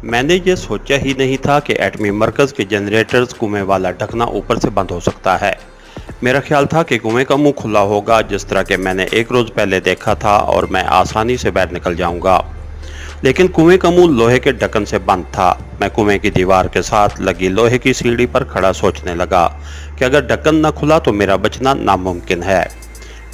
میں نے یہ سوچا ہی نہیں تھا کہ ایٹمی مرکز کے جنریٹرز کنویں والا ڈھکنا اوپر سے بند ہو سکتا ہے۔ میرا خیال تھا کہ کنویں کا منہ کھلا ہوگا جس طرح کہ میں نے ایک روز پہلے دیکھا تھا اور میں آسانی سے باہر نکل جاؤں گا، لیکن کنویں کا منہ لوہے کے ڈھکن سے بند تھا۔ میں کنویں کی دیوار کے ساتھ لگی لوہے کی سیڑھی پر کھڑا سوچنے لگا کہ اگر ڈھکن نہ کھلا تو میرا بچنا ناممکن ہے۔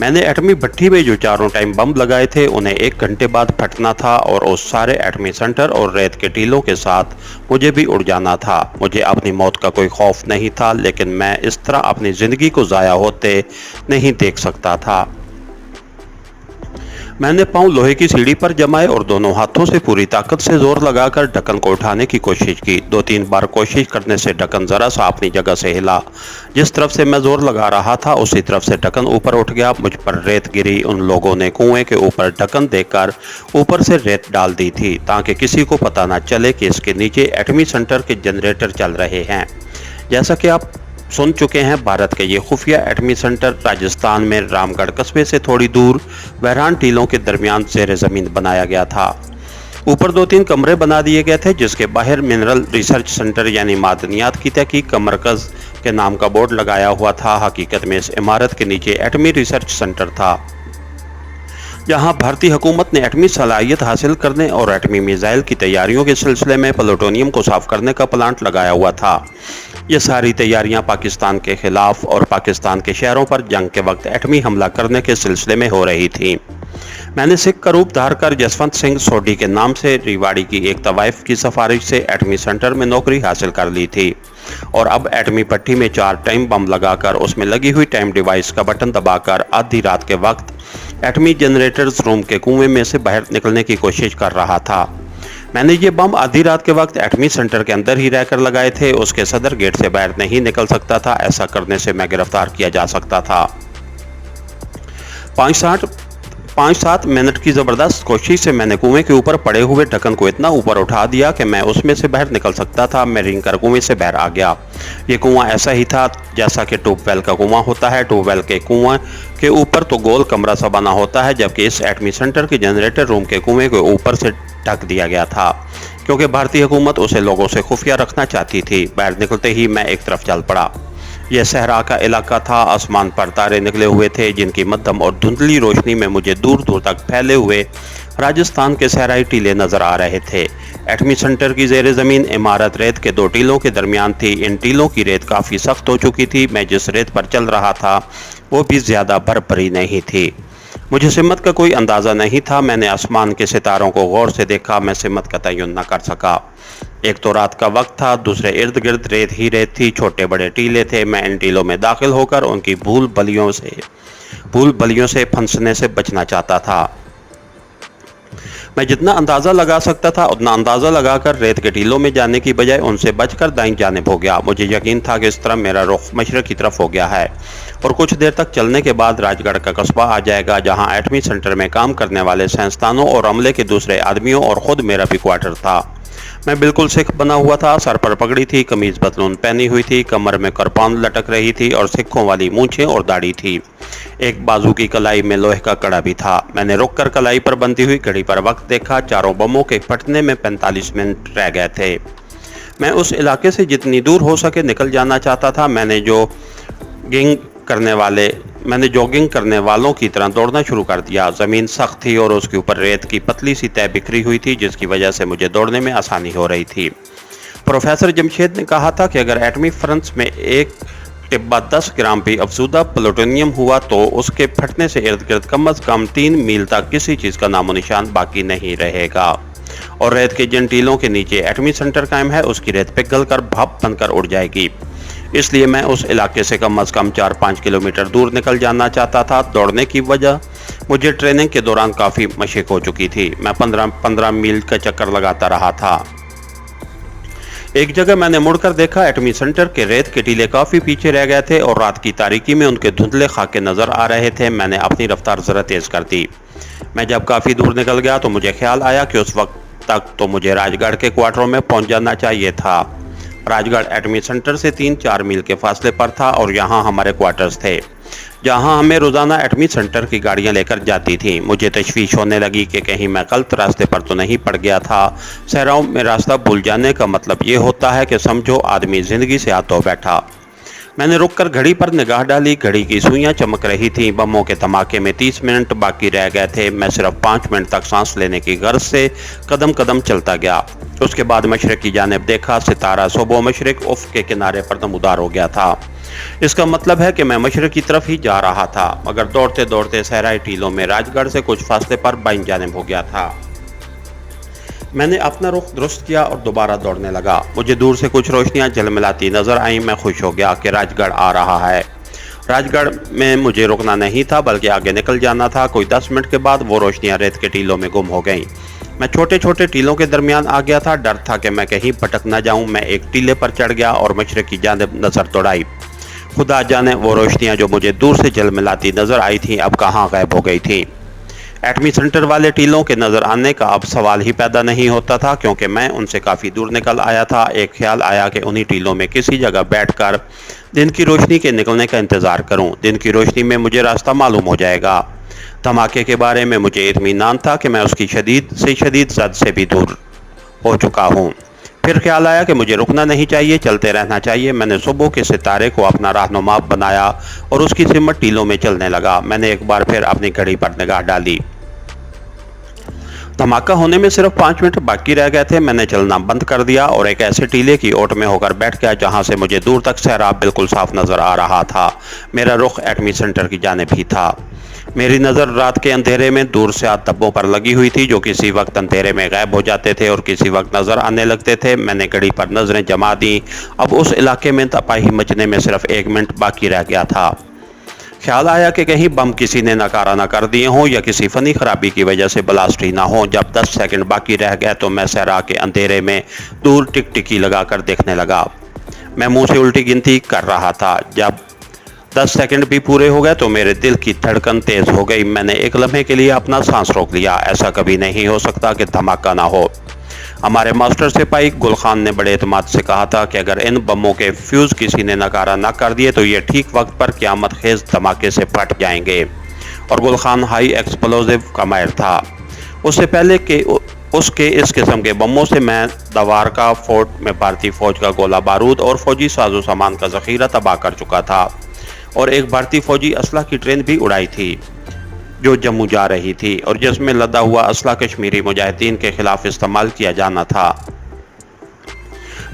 میں نے ایٹمی بھٹی میں جو چاروں ٹائم بم لگائے تھے انہیں 1 گھنٹے بعد پھٹنا تھا اور اس سارے ایٹمی سنٹر اور ریت کے ٹیلوں کے ساتھ مجھے بھی اڑ جانا تھا۔ مجھے اپنی موت کا کوئی خوف نہیں تھا، لیکن میں اس طرح اپنی زندگی کو ضائع ہوتے نہیں دیکھ سکتا تھا۔ میں نے پاؤں لوہے کی سیڑھی پر جمائے اور دونوں ہاتھوں سے پوری طاقت سے زور لگا کر ڈھکن کو اٹھانے کی کوشش کی۔ 2-3 بار کوشش کرنے سے ڈھکن ذرا سا اپنی جگہ سے ہلا۔ جس طرف سے میں زور لگا رہا تھا اسی طرف سے ڈھکن اوپر اٹھ گیا۔ مجھ پر ریت گری۔ ان لوگوں نے کنویں کے اوپر ڈھکن دے کر اوپر سے ریت ڈال دی تھی تاکہ کسی کو پتہ نہ چلے کہ اس کے نیچے ایٹمی سنٹر کے جنریٹر چل رہے ہیں۔ جیسا کہ آپ سن چکے ہیں، بھارت کے یہ خفیہ ایٹمی سنٹر راجستھان میں رام گڑھ قصبے سے تھوڑی دور ویران ٹیلوں کے درمیان زیر زمین بنایا گیا تھا۔ اوپر 2-3 کمرے بنا دیے گئے تھے جس کے باہر منرل ریسرچ سنٹر یعنی معدنیات کی تحقیق کا مرکز کے نام کا بورڈ لگایا ہوا تھا۔ حقیقت میں اس عمارت کے نیچے ایٹمی ریسرچ سنٹر تھا جہاں بھارتی حکومت نے ایٹمی صلاحیت حاصل کرنے اور ایٹمی میزائل کی تیاریوں کے سلسلے میں پلوٹونیم کو صاف کرنے کا پلانٹ لگایا ہوا تھا۔ یہ ساری تیاریاں پاکستان کے خلاف اور پاکستان کے شہروں پر جنگ کے وقت ایٹمی حملہ کرنے کے سلسلے میں ہو رہی تھیں۔ میں نے سکھ کا روپ دھار کر جسونت سنگھ سوڈی کے نام سے ریواڑی کی ایک طوائف کی سفارش سے ایٹمی سنٹر میں نوکری حاصل کر لی تھی اور اب ایٹمی بھٹی میں 4 ٹائم بم لگا کر اس میں لگی ہوئی ٹائم ڈیوائس کا بٹن دبا کر آدھی رات کے وقت ایٹمی جنریٹرز روم کے کنویں میں سے باہر نکلنے کی کوشش کر رہا تھا۔ میں نے یہ بم آدھی رات کے وقت ایٹمی سنٹر کے اندر ہی رہ کر لگائے تھے۔ اس کے صدر گیٹ سے باہر نہیں نکل سکتا تھا۔ ایسا کرنے سے میں گرفتار کیا جا سکتا تھا۔ 5-7 منٹ کی زبردست کوشش سے میں نے کنویں کے اوپر پڑے ہوئے ڈھکن کو اتنا اوپر اٹھا دیا کہ میں اس میں سے باہر نکل سکتا تھا۔ میں رینگ کر کنویں سے باہر آ گیا۔ یہ کنواں ایسا ہی تھا جیسا کہ ٹیوب ویل کا کنواں ہوتا ہے۔ ٹیوب ویل کے کنویں کے اوپر تو گول کمرہ سا بنا ہوتا ہے، جبکہ اس ایٹمی سنٹر کے جنریٹر روم کے کنویں کو اوپر سے ڈھک دیا گیا تھا کیونکہ بھارتی حکومت اسے لوگوں سے خفیہ رکھنا چاہتی تھی۔ باہر نکلتے ہی میں ایک طرف چل پڑا۔ یہ صحرا کا علاقہ تھا۔ آسمان پر تارے نکلے ہوئے تھے جن کی مدھم اور دھندلی روشنی میں مجھے دور دور تک پھیلے ہوئے راجستھان کے صحرائی ٹیلے نظر آ رہے تھے۔ ایٹمی سنٹر کی زیر زمین عمارت ریت کے 2 ٹیلوں کے درمیان تھی۔ ان ٹیلوں کی ریت کافی سخت ہو چکی تھی۔ میں جس ریت پر چل رہا تھا وہ بھی زیادہ بھرپری نہیں تھی۔ مجھے سمت کا کوئی اندازہ نہیں تھا۔ میں نے آسمان کے ستاروں کو غور سے دیکھا۔ میں سمت کا تعین نہ کر سکا۔ ایک تو رات کا وقت تھا، دوسرے ارد گرد ریت ہی ریت تھی۔ چھوٹے بڑے ٹیلے تھے۔ میں ان ٹیلوں میں داخل ہو کر ان کی بھول بلیوں سے پھنسنے سے بچنا چاہتا تھا۔ میں جتنا اندازہ لگا سکتا تھا اتنا اندازہ لگا کر ریت کے ٹیلوں میں جانے کی بجائے ان سے بچ کر دائیں جانب ہو گیا۔ مجھے یقین تھا کہ اس طرح میرا رخ مشرق کی طرف ہو گیا ہے اور کچھ دیر تک چلنے کے بعد راج گڑھ کا قصبہ آ جائے گا جہاں ایٹمی سنٹر میں کام کرنے والے سائنسدانوں اور عملے کے دوسرے آدمیوں اور خود میرا بھی کوارٹر تھا۔ میں بالکل سکھ بنا ہوا تھا۔ سر پر پگڑی تھی، قمیض پتلون پہنی ہوئی تھی، کمر میں کرپان لٹک رہی تھی اور سکھوں والی مونچھیں اور داڑھی تھی۔ ایک بازو کی کلائی میں لوہے کا کڑا بھی تھا۔ میں نے رک کر کلائی پر بندھی ہوئی گھڑی پر وقت دیکھا۔ چاروں بموں کے پھٹنے میں 45 منٹ رہ گئے تھے۔ میں اس علاقے سے جتنی دور ہو سکے نکل جانا چاہتا تھا۔ میں نے جوگنگ کرنے والوں کی طرح دوڑنا شروع کر دیا۔ زمین سخت تھی اور اس کے اوپر ریت کی پتلی سی تہہ بکھری ہوئی تھی جس کی وجہ سے مجھے دوڑنے میں آسانی ہو رہی تھی۔ پروفیسر جمشید نے کہا تھا کہ اگر ایٹمی فرنس میں ایک ٹبہ 10 گرام بھی افزودہ پلوٹونیم ہوا تو اس کے پھٹنے سے ارد گرد کم از کم 3 میل تک کسی چیز کا نام و نشان باقی نہیں رہے گا، اور ریت کے جن ٹیلوں کے نیچے ایٹمی سنٹر قائم ہے اس کی ریت پگھل کر بھاپ بن کر اڑ جائے گی۔ اس لیے میں اس علاقے سے کم از کم 4-5 کلومیٹر دور نکل جانا چاہتا تھا۔ دوڑنے کی وجہ مجھے ٹریننگ کے دوران کافی مشق ہو چکی تھی۔ میں 15 میل کا چکر لگاتا رہا تھا۔ ایک جگہ میں نے مڑ کر دیکھا، ایٹمی سنٹر کے ریت کے ٹیلے کافی پیچھے رہ گئے تھے اور رات کی تاریکی میں ان کے دھندلے خاکے نظر آ رہے تھے۔ میں نے اپنی رفتار ذرا تیز کر دی۔ میں جب کافی دور نکل گیا تو مجھے خیال آیا کہ اس وقت تک تو مجھے راج گڑھ کے کوارٹروں میں پہنچ جانا چاہیے تھا۔ راج گڑھ ایٹمی سنٹر سے 3-4 میل کے فاصلے پر تھا اور یہاں ہمارے کوارٹرز تھے۔ जहां हमें रोज़ाना एटमी सेंटर की गाड़ियां लेकर जाती थीं। मुझे तशवीश होने लगी कि कहीं मैं गलत रास्ते पर तो नहीं पड़ गया था। सहराओं में रास्ता भूल जाने का मतलब ये होता है कि समझो आदमी ज़िंदगी से हाथ धो बैठा। मैंने रुककर घड़ी पर निगाह डाली। घड़ी की सुइयां चमक रही थीं। बमों के धमाके में 30 मिनट बाकी रह गए थे। मैं सिर्फ 5 मिनट तक सांस लेने की गर्ज से कदम कदम चलता गया। उसके बाद मशरक़ की जानिब देखा। सितारा सुबह मशरक़ उफ़ के किनारे पर नमूदार हो गया था। इसका मतलब है कि मैं मशरक़ की तरफ ही जा रहा था, मगर दौड़ते दौड़ते सहराई टीलों में राजगढ़ से कुछ फासले पर बाईं जानिब हो गया था। मैंने अपना रुख दुरुस्त किया और दोबारा दौड़ने लगा। मुझे दूर से कुछ रोशनियां झलमिलाती नजर आईं। मैं खुश हो गया कि राजगढ़ आ रहा है। राजगढ़ में मुझे रुकना नहीं था, बल्कि आगे निकल जाना था। कोई 10 मिनट के बाद वो रोशनियां रेत के टीलों में गुम हो गईं। मैं छोटे छोटे टीलों के दरमियान आ गया था। डर था कि मैं कहीं भटक न जाऊं। मैं एक टीले पर चढ़ गया और मशरक़ की जानिब नजर दौड़ाई। खुदा जाने वो रोशनियां जो मुझे दूर से झलमिलाती नजर आई थीं अब कहाँ गायब हो गई थीं। एटमी सेंटर वाले टीलों के नजर आने का अब सवाल ही पैदा नहीं होता था, क्योंकि मैं उनसे काफ़ी दूर निकल आया था। एक ख्याल आया कि उन्हीं टीलों में किसी जगह बैठकर दिन की रोशनी के निकलने का इंतज़ार करूं। दिन की रोशनी में मुझे रास्ता मालूम हो जाएगा। धमाके के बारे में मुझे इत्मीनान था कि मैं उसकी शदीद से शदीद जद से भी दूर हो चुका हूँ। फिर ख्याल आया कि मुझे रुकना नहीं चाहिए, चलते रहना चाहिए। मैंने सुबह के सितारे को अपना रहनुमा बनाया और उसकी सिमत टीलों में चलने लगा। मैंने एक बार फिर अपनी घड़ी पर निगाह डाली। धमाका होने में सिर्फ 5 मिनट बाकी रह गए थे। मैंने चलना बंद कर दिया और एक ऐसे टीले की ओट में होकर बैठ गया जहां से मुझे दूर तक सहरा बिल्कुल साफ नजर आ रहा था। मेरा रुख एटमी सेंटर की जानिब ही था। मेरी नज़र रात के अंधेरे में दूर से धब्बों पर लगी हुई थी, जो किसी वक्त अंधेरे में गायब हो जाते थे और किसी वक्त नज़र आने लगते थे। मैंने घड़ी पर नज़रें जमा दी। अब उस इलाके में तबाही मचने में सिर्फ 1 मिनट बाकी रह गया था। ख्याल आया कि कहीं बम किसी ने नकारा न कर दिए हों या किसी फनी खराबी की वजह से ब्लास्ट ही ना हो। जब 10 सेकंड बाकी रह गए तो मैं सहरा के अंधेरे में दूर टिकटिकी लगाकर देखने लगा। मैं मुंह से उल्टी गिनती कर रहा था। जब 10 सेकंड भी पूरे हो गए तो मेरे दिल की धड़कन तेज हो गई। मैंने एक लम्हे के लिए अपना सांस रोक लिया। ऐसा कभी नहीं हो सकता कि धमाका ना हो। हमारे मास्टर सिपाही गुल खान ने बड़े एतमाद से कहा था कि अगर इन बमों के फ्यूज किसी ने नकारा ना कर दिए तो ये ठीक वक्त पर क़यामत खेज धमाके से फट जाएंगे। और गुल खान हाई एक्सप्लोजिव का माहिर था। उससे पहले कि उसके इस किस्म के बमों से मैं दवारका फोर्ट में भारतीय फौज का गोला बारूद और फौजी साजो सामान का जखीरा तबाह कर चुका था और एक भारतीय फौजी असला की ट्रेन भी उड़ाई थी जो जम्मू जा रही थी और जिसमें लदा हुआ असला कश्मीरी मुजाहिदीन के खिलाफ इस्तेमाल किया जाना था।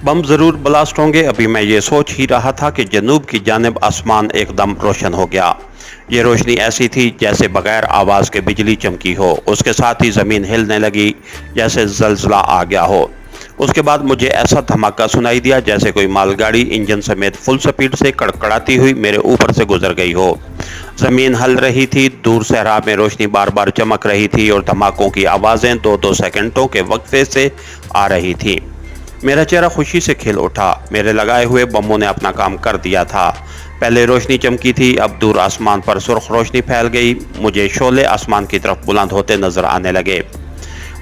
बम ज़रूर ब्लास्ट होंगे। अभी मैं ये सोच ही रहा था कि जनूब की जानिब आसमान एकदम रोशन हो गया। ये रोशनी ऐसी थी जैसे बगैर आवाज़ के बिजली चमकी हो। उसके साथ ही ज़मीन हिलने लगी जैसे ज़लज़ला आ गया हो। उसके बाद मुझे ऐसा धमाका सुनाई दिया जैसे कोई मालगाड़ी इंजन समेत फुल स्पीड से कड़कड़ाती हुई मेरे ऊपर से गुजर गई हो। ज़मीन हल रही थी। दूर सहरा में रोशनी बार बार चमक रही थी और धमाकों की आवाज़ें 2-2 सेकंडों के वक्फे से आ रही थी। मेरा चेहरा खुशी से खिल उठा। मेरे लगाए हुए बमों ने अपना काम कर दिया था। पहले रोशनी चमकी थी, अब दूर आसमान पर सुर्ख रोशनी फैल गई। मुझे शोले आसमान की तरफ बुलंद होते नजर आने लगे।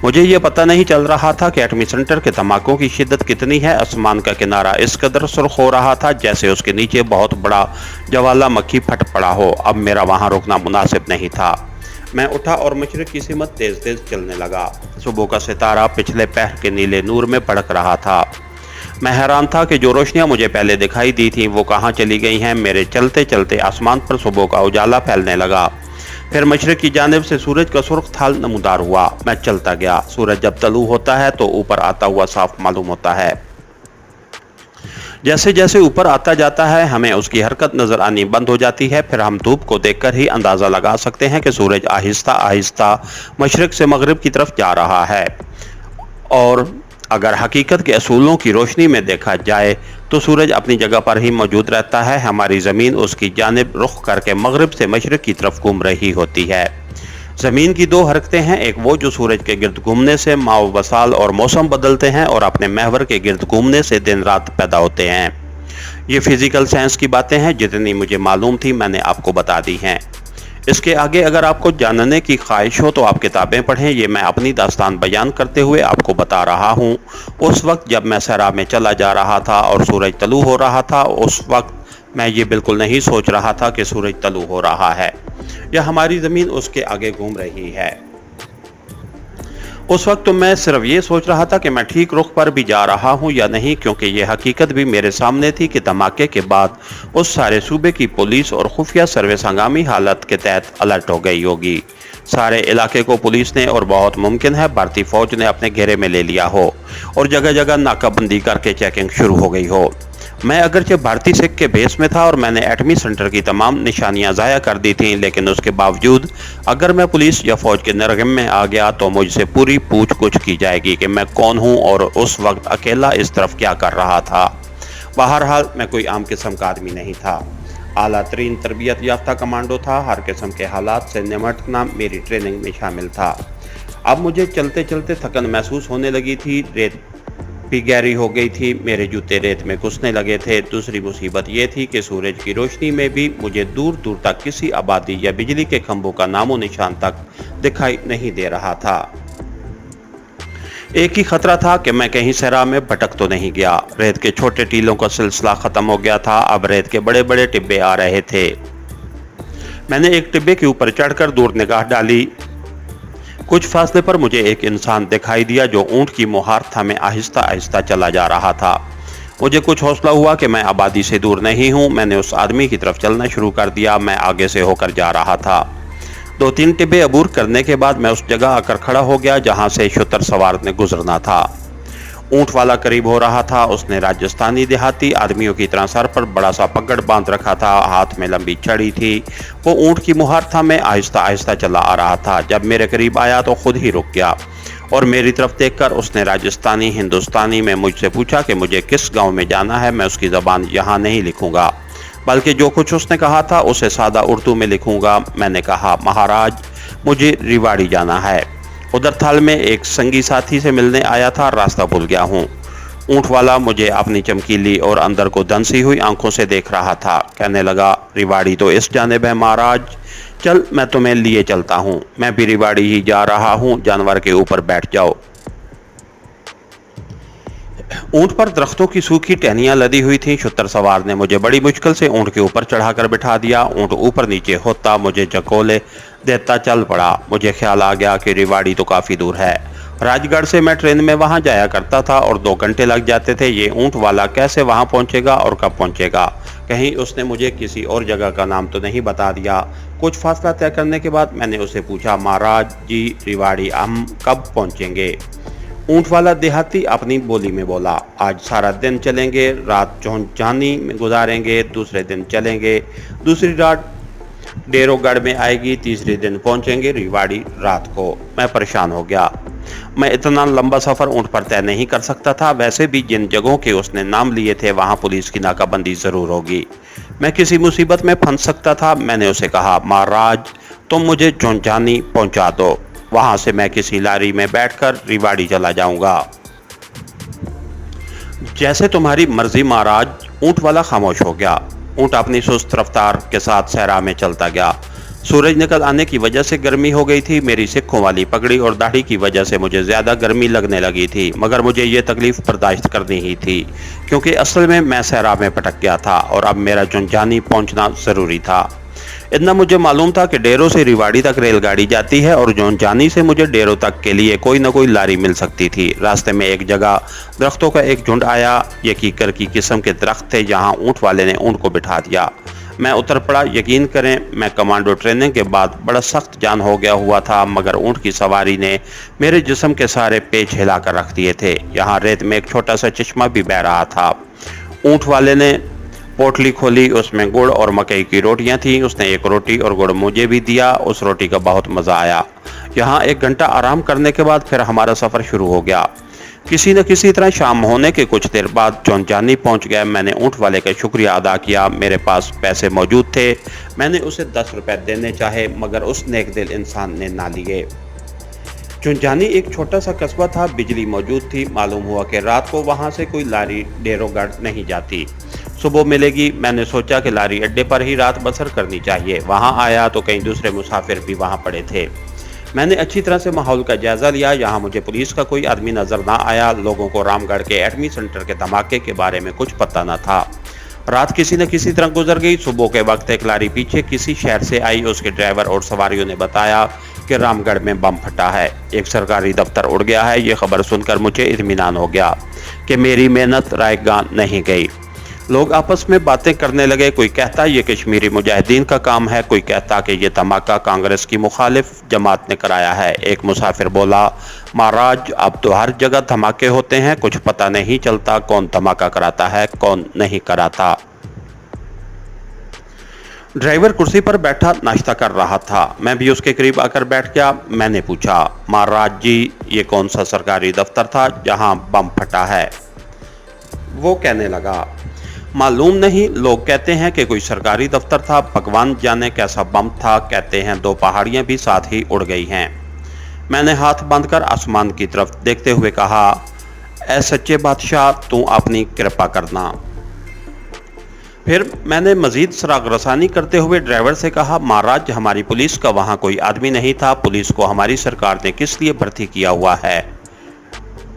मुझे ये पता नहीं चल रहा था कि एटमी सेंटर के धमाकों की शिद्दत कितनी है। आसमान का किनारा इस कदर सुर्ख हो रहा था जैसे उसके नीचे बहुत बड़ा ज्वालामुखी फट पड़ा हो। अब मेरा वहाँ रुकना मुनासिब नहीं था। मैं उठा और मशरिक़ की सिमत तेज तेज चलने लगा। सुबह का सितारा पिछले पहर के नीले नूर में भड़क रहा था। मैं हैरान था कि जो रोशनियां मुझे पहले दिखाई दी थीं वो कहाँ चली गई हैं। मेरे चलते चलते आसमान पर सुबह का उजाला फैलने लगा। फिर मशरिक़ की जानिब से सूरज का सुर्ख थाल नमूदार हुआ। मैं चलता गया। सूरज जब तलू होता है तो ऊपर आता हुआ साफ मालूम होता है। जैसे जैसे ऊपर आता जाता है हमें उसकी हरकत नजर आनी बंद हो जाती है। फिर हम धूप को देखकर ही अंदाज़ा लगा सकते हैं कि सूरज आहिस्ता आहिस्ता मशरिक़ से मगरिब की तरफ जा रहा है। और अगर हकीकत के असूलों की रोशनी में देखा जाए तो सूरज अपनी जगह पर ही मौजूद रहता है। हमारी ज़मीन उसकी जानिब रुख करके मगरिब से मशरिक़ की तरफ घूम रही होती है। ज़मीन की 2 हरकतें हैं, एक वो जो सूरज के गिर्द घूमने से माओ वसाल और मौसम बदलते हैं और अपने महवर के गिर्द घूमने से दिन रात पैदा होते हैं। ये फिज़िकल साइंस की बातें हैं, जितनी मुझे मालूम थी मैंने आपको बता दी हैं। इसके आगे अगर आपको जानने की ख्वाहिश हो तो आप किताबें पढ़ें। ये मैं अपनी दास्तान बयान करते हुए आपको बता रहा हूँ। उस वक्त जब मैं सहरा में चला जा रहा था और सूरज तलू हो रहा था, उस वक्त मैं ये बिल्कुल नहीं सोच रहा था कि सूरज तलू हो रहा है या हमारी ज़मीन उसके आगे घूम रही है। उस वक्त तो मैं सिर्फ ये सोच रहा था कि मैं ठीक रुख पर भी जा रहा हूँ या नहीं, क्योंकि ये हकीकत भी मेरे सामने थी कि धमाके के बाद उस सारे सूबे की पुलिस और खुफिया सर्विस हंगामी हालत के तहत अलर्ट हो गई होगी। सारे इलाके को पुलिस ने और बहुत मुमकिन है भारतीय फौज ने अपने घेरे में ले लिया हो और जगह जगह नाकाबंदी करके चेकिंग शुरू हो गई हो। मैं अगरचे भारतीय सिख के भेस में था और मैंने एटमी सेंटर की तमाम निशानियां ज़ाया कर दी थीं, लेकिन उसके बावजूद अगर मैं पुलिस या फौज के नरगम में आ गया तो मुझसे पूरी पूछ-गुछ की जाएगी कि मैं कौन हूं और उस वक्त अकेला इस तरफ क्या कर रहा था। बहरहाल मैं कोई आम किस्म का आदमी नहीं था, आला तरीन तरबियत याफ्ता कमांडो था। हर किस्म के हालात से निमटना मेरी ट्रेनिंग में शामिल था। अब मुझे चलते चलते थकन महसूस होने लगी थी, रेत भी गहरी हो गई थी, मेरे जूते रेत में घुसने लगे थे। दूसरी मुसीबत ये थी कि सूरज की रोशनी में भी मुझे दूर दूर तक किसी आबादी या बिजली के खंभों का नामो निशान तक दिखाई नहीं दे रहा था। एक ही खतरा था कि मैं कहीं सहरा में भटक तो नहीं गया। रेत के छोटे टीलों का सिलसिला खत्म हो गया था, अब रेत के बड़े बड़े टिब्बे आ रहे थे। मैंने एक टिब्बे के ऊपर चढ़कर दूर निगाह डाली। कुछ फासले पर मुझे एक इंसान दिखाई दिया जो ऊंट की मुहार थामे आहिस्ता आहिस्ता चला जा रहा था। मुझे कुछ हौसला हुआ कि मैं आबादी से दूर नहीं हूं। मैंने उस आदमी की तरफ चलना शुरू कर दिया। मैं आगे से होकर जा रहा था। 2-3 टिब्बे अबूर करने के बाद मैं उस जगह आकर खड़ा हो गया जहां से शुतर सवार ने गुजरना था। ऊंट वाला करीब हो रहा था। उसने राजस्थानी देहाती आदमियों की तरह सर पर बड़ा सा पगड़ बांध रखा था, हाथ में लंबी छड़ी थी। वो ऊंट की मुहार था में आहिस्ता आहिस्ता चला आ रहा था। जब मेरे करीब आया तो खुद ही रुक गया और मेरी तरफ देखकर उसने राजस्थानी हिंदुस्तानी में मुझसे पूछा कि मुझे किस गांव में जाना है। मैं उसकी ज़बान यहाँ नहीं लिखूंगा, बल्कि जो कुछ उसने कहा था उसे सादा उर्दू में लिखूंगा। मैंने कहा, महाराज मुझे रिवाड़ी जाना है। उधर थाल में एक संगी साथी से मिलने आया था, रास्ता भूल गया हूँ। ऊंट वाला मुझे अपनी चमकीली और अंदर को धंसी हुई आंखों से देख रहा था। कहने लगा, रिवाड़ी तो इस जानिब है महाराज, चल मैं तुम्हें लिए चलता हूँ। मैं भी रिवाड़ी ही जा रहा हूँ, जानवर के ऊपर बैठ जाओ। ऊंट पर दरख्तों की सूखी टहनियां लदी हुई थीं। शुतर सवार ने मुझे बड़ी मुश्किल से ऊंट के ऊपर चढ़ाकर बिठा दिया। ऊंट ऊपर नीचे होता मुझे झकोले देता चल पड़ा। मुझे ख्याल आ गया कि रिवाड़ी तो काफ़ी दूर है। राजगढ़ से मैं ट्रेन में वहां जाया करता था और 2 घंटे लग जाते थे। ये ऊंट वाला कैसे वहां पहुंचेगा और कब पहुंचेगा? कहीं उसने मुझे किसी और जगह का नाम तो नहीं बता दिया। कुछ फासला तय करने के बाद मैंने उसे पूछा, महाराज जी रिवाड़ी हम कब पहुंचेंगे? ऊंट वाला देहाती अपनी बोली में बोला, आज सारा दिन चलेंगे, रात चौंचानी में गुजारेंगे, दूसरे दिन चलेंगे, दूसरी रात डेरोगढ़ में आएगी, तीसरे दिन पहुंचेंगे रिवाड़ी रात को। मैं परेशान हो गया। मैं इतना लंबा सफ़र ऊंट पर तय नहीं कर सकता था। वैसे भी जिन जगहों के उसने नाम लिए थे वहां पुलिस की नाकाबंदी ज़रूर होगी। मैं किसी मुसीबत में फंस सकता था। मैंने उसे कहा, महाराज तुम मुझे चौंचानी पहुंचा दो, वहां से मैं किसी लारी में बैठकर रिवाड़ी चला जाऊंगा। जैसे तुम्हारी मर्जी महाराज। ऊंट वाला खामोश हो गया। ऊंट अपनी सुस्त रफ्तार के साथ सहरा में चलता गया। सूरज निकल आने की वजह से गर्मी हो गई थी। मेरी सिक्कों वाली पगड़ी और दाढ़ी की वजह से मुझे ज़्यादा गर्मी लगने लगी थी, मगर मुझे ये तकलीफ बर्दाश्त करनी ही थी, क्योंकि असल में मैं सहरा में भटक गया था और अब मेरा चौंचानी पहुंचना ज़रूरी था। इतना मुझे मालूम था कि डेरों से रिवाड़ी तक रेलगाड़ी जाती है और चौंचानी से मुझे डेरों तक के लिए कोई न कोई लारी मिल सकती थी। रास्ते में एक जगह दरख्तों का एक झुंड आया। ये कीकर की किस्म के दरख्त थे जहाँ ऊंट वाले ने ऊंट को बिठा दिया। मैं उतर पड़ा। यकीन करें, मैं कमांडो ट्रेनिंग के बाद बड़ा सख्त जान हो गया हुआ था, मगर ऊंट की सवारी ने मेरे जिस्म के सारे पेच हिला कर रख दिए थे। यहाँ रेत में एक छोटा सा चश्मा भी बह रहा था। ऊंट वाले ने पोटली खोली, उसमें गुड़ और मकई की रोटियां थीं। उसने एक रोटी और गुड़ मुझे भी दिया। उस रोटी का बहुत मज़ा आया। यहाँ 1 घंटा आराम करने के बाद फिर हमारा सफ़र शुरू हो गया। किसी न किसी तरह शाम होने के कुछ देर बाद चौंचानी पहुँच गए। मैंने ऊँट वाले का शुक्रिया अदा किया। मेरे पास पैसे मौजूद थे। मैंने उसे 10 रुपये देने चाहे, मगर उस नेक दिल इंसान ने ना लिए। चौंचानी एक छोटा सा कस्बा था। बिजली मौजूद थी। मालूम हुआ कि रात को वहाँ से कोई लारी डेरोगढ़ नहीं जाती, सुबह मिलेगी। मैंने सोचा कि लारी अड्डे पर ही रात बसर करनी चाहिए। वहाँ आया तो कई दूसरे मुसाफिर भी वहाँ पड़े थे। मैंने अच्छी तरह से माहौल का जायज़ा लिया। यहाँ मुझे पुलिस का कोई आदमी नज़र ना आया। लोगों को रामगढ़ के एटमी सेंटर के धमाके के बारे में कुछ पता न था। रात किसी न किसी तरह गुजर गई। सुबह के वक्त एक लारी पीछे किसी शहर से आई। उसके ड्राइवर और सवारियों ने बताया कि रामगढ़ में बम फटा है, एक सरकारी दफ्तर उड़ गया है। ये खबर सुनकर मुझे इत्मीनान हो गया कि मेरी मेहनत रायगा नहीं गई। लोग आपस में बातें करने लगे। कोई कहता ये कश्मीरी मुजाहिदीन का काम है, कोई कहता कि ये धमाका कांग्रेस की मुखालिफ जमात ने कराया है। एक मुसाफिर बोला, महाराज अब तो हर जगह धमाके होते हैं, कुछ पता नहीं चलता कौन धमाका कराता है कौन नहीं कराता। ड्राइवर कुर्सी पर बैठा नाश्ता कर रहा था। मैं भी उसके करीब आकर बैठ गया। मैंने पूछा, महाराज जी ये कौन सा सरकारी दफ्तर था जहां बम फटा है? वो कहने लगा, मालूम नहीं, लोग कहते हैं कि कोई सरकारी दफ्तर था, भगवान जाने कैसा बम था। कहते हैं 2 पहाड़ियां भी साथ ही उड़ गई हैं। मैंने हाथ बांधकर आसमान की तरफ देखते हुए कहा, ऐ सच्चे बादशाह तू अपनी कृपा करना। फिर मैंने मजीद सराग रसानी करते हुए ड्राइवर से कहा, महाराज हमारी पुलिस का वहाँ कोई आदमी नहीं था, पुलिस को हमारी सरकार ने किस लिए भर्ती किया हुआ है?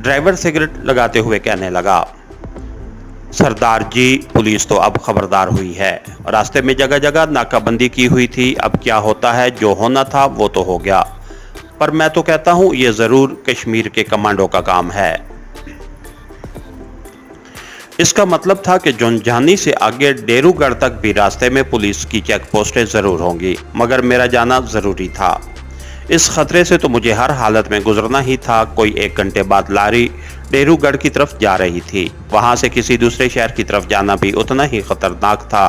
ड्राइवर सिगरेट लगाते हुए कहने लगा, सरदार जी पुलिस तो अब खबरदार हुई है, रास्ते में जगह जगह नाकाबंदी की हुई थी। अब क्या होता है, जो होना था वो तो हो गया, पर मैं तो कहता हूँ ये ज़रूर कश्मीर के कमांडो का काम है। इसका मतलब था कि जोनजानी से आगे डेरूगढ़ तक भी रास्ते में पुलिस की चेक पोस्टें ज़रूर होंगी, मगर मेरा जाना ज़रूरी था। इस खतरे से तो मुझे हर हालत में गुजरना ही था। कोई 1 घंटे बाद लारी डेरूगढ़ की तरफ जा रही थी। वहां से किसी दूसरे शहर की तरफ जाना भी उतना ही खतरनाक था।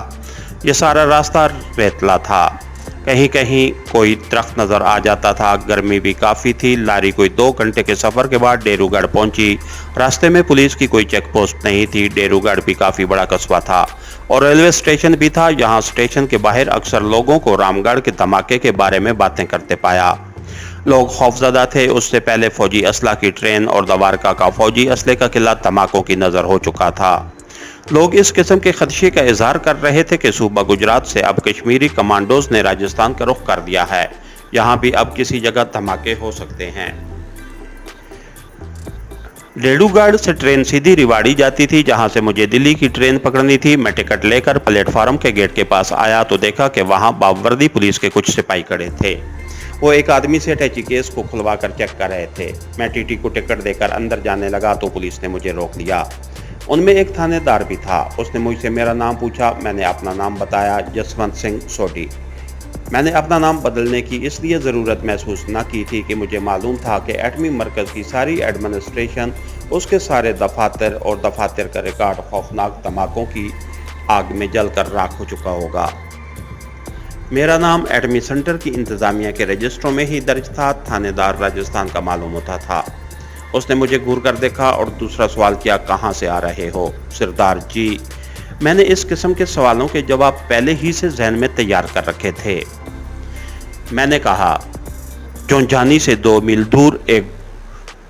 यह सारा रास्ता रेतला था, कहीं कहीं कोई दरख्त नज़र आ जाता था। गर्मी भी काफ़ी थी। लारी कोई 2 घंटे के सफ़र के बाद डेरूगढ़ पहुंची। रास्ते में पुलिस की कोई चेक पोस्ट नहीं थी। डेरूगढ़ भी काफ़ी बड़ा कस्बा था और रेलवे स्टेशन भी था। यहाँ स्टेशन के बाहर अक्सर लोगों को रामगढ़ के धमाके के बारे में बातें करते पाया। लोग खौफजदा थे। उससे पहले फौजी असला की ट्रेन और दवारका का फौजी असले का किला धमाकों की नज़र हो चुका था। लोग इस किस्म के खदशे का इजहार कर रहे थे कि सूबा गुजरात से अब कश्मीरी कमांडोज ने राजस्थान का रुख कर दिया है, यहाँ भी अब किसी जगह धमाके हो सकते हैं। डेरूगढ़ से ट्रेन सीधी रिवाड़ी जाती थी, जहां से मुझे दिल्ली की ट्रेन पकड़नी थी। मैं टिकट लेकर प्लेटफार्म के गेट के पास आया तो देखा कि वहां बावर्दी पुलिस के कुछ सिपाही खड़े थे। वो एक आदमी से अटैची केस को खुलवा कर चेक कर रहे थे। मैं टीटी को टिकट देकर अंदर जाने लगा तो पुलिस ने मुझे रोक लिया। उनमें एक थानेदार भी था। उसने मुझसे मेरा नाम पूछा। मैंने अपना नाम बताया, जसवंत सिंह सोडी। मैंने अपना नाम बदलने की इसलिए ज़रूरत महसूस न की थी कि मुझे मालूम था कि एटमी मरकज़ की सारी एडमिनिस्ट्रेशन, उसके सारे दफातर और दफातर का रिकॉर्ड खौफनाक धमाकों की आग में जलकर राख हो चुका होगा। मेरा नाम एटमी सेंटर की इंतज़ामिया के रजिस्टरों में ही दर्ज था। थानेदार राजस्थान का मालूम होता था। उसने मुझे घूर कर देखा और दूसरा सवाल किया, कहाँ से आ रहे हो? सरदार जी, मैंने इस किस्म के सवालों के जवाब पहले ही से जहन में तैयार कर रखे थे। मैंने कहा, जोनजानी से 2 मील दूर एक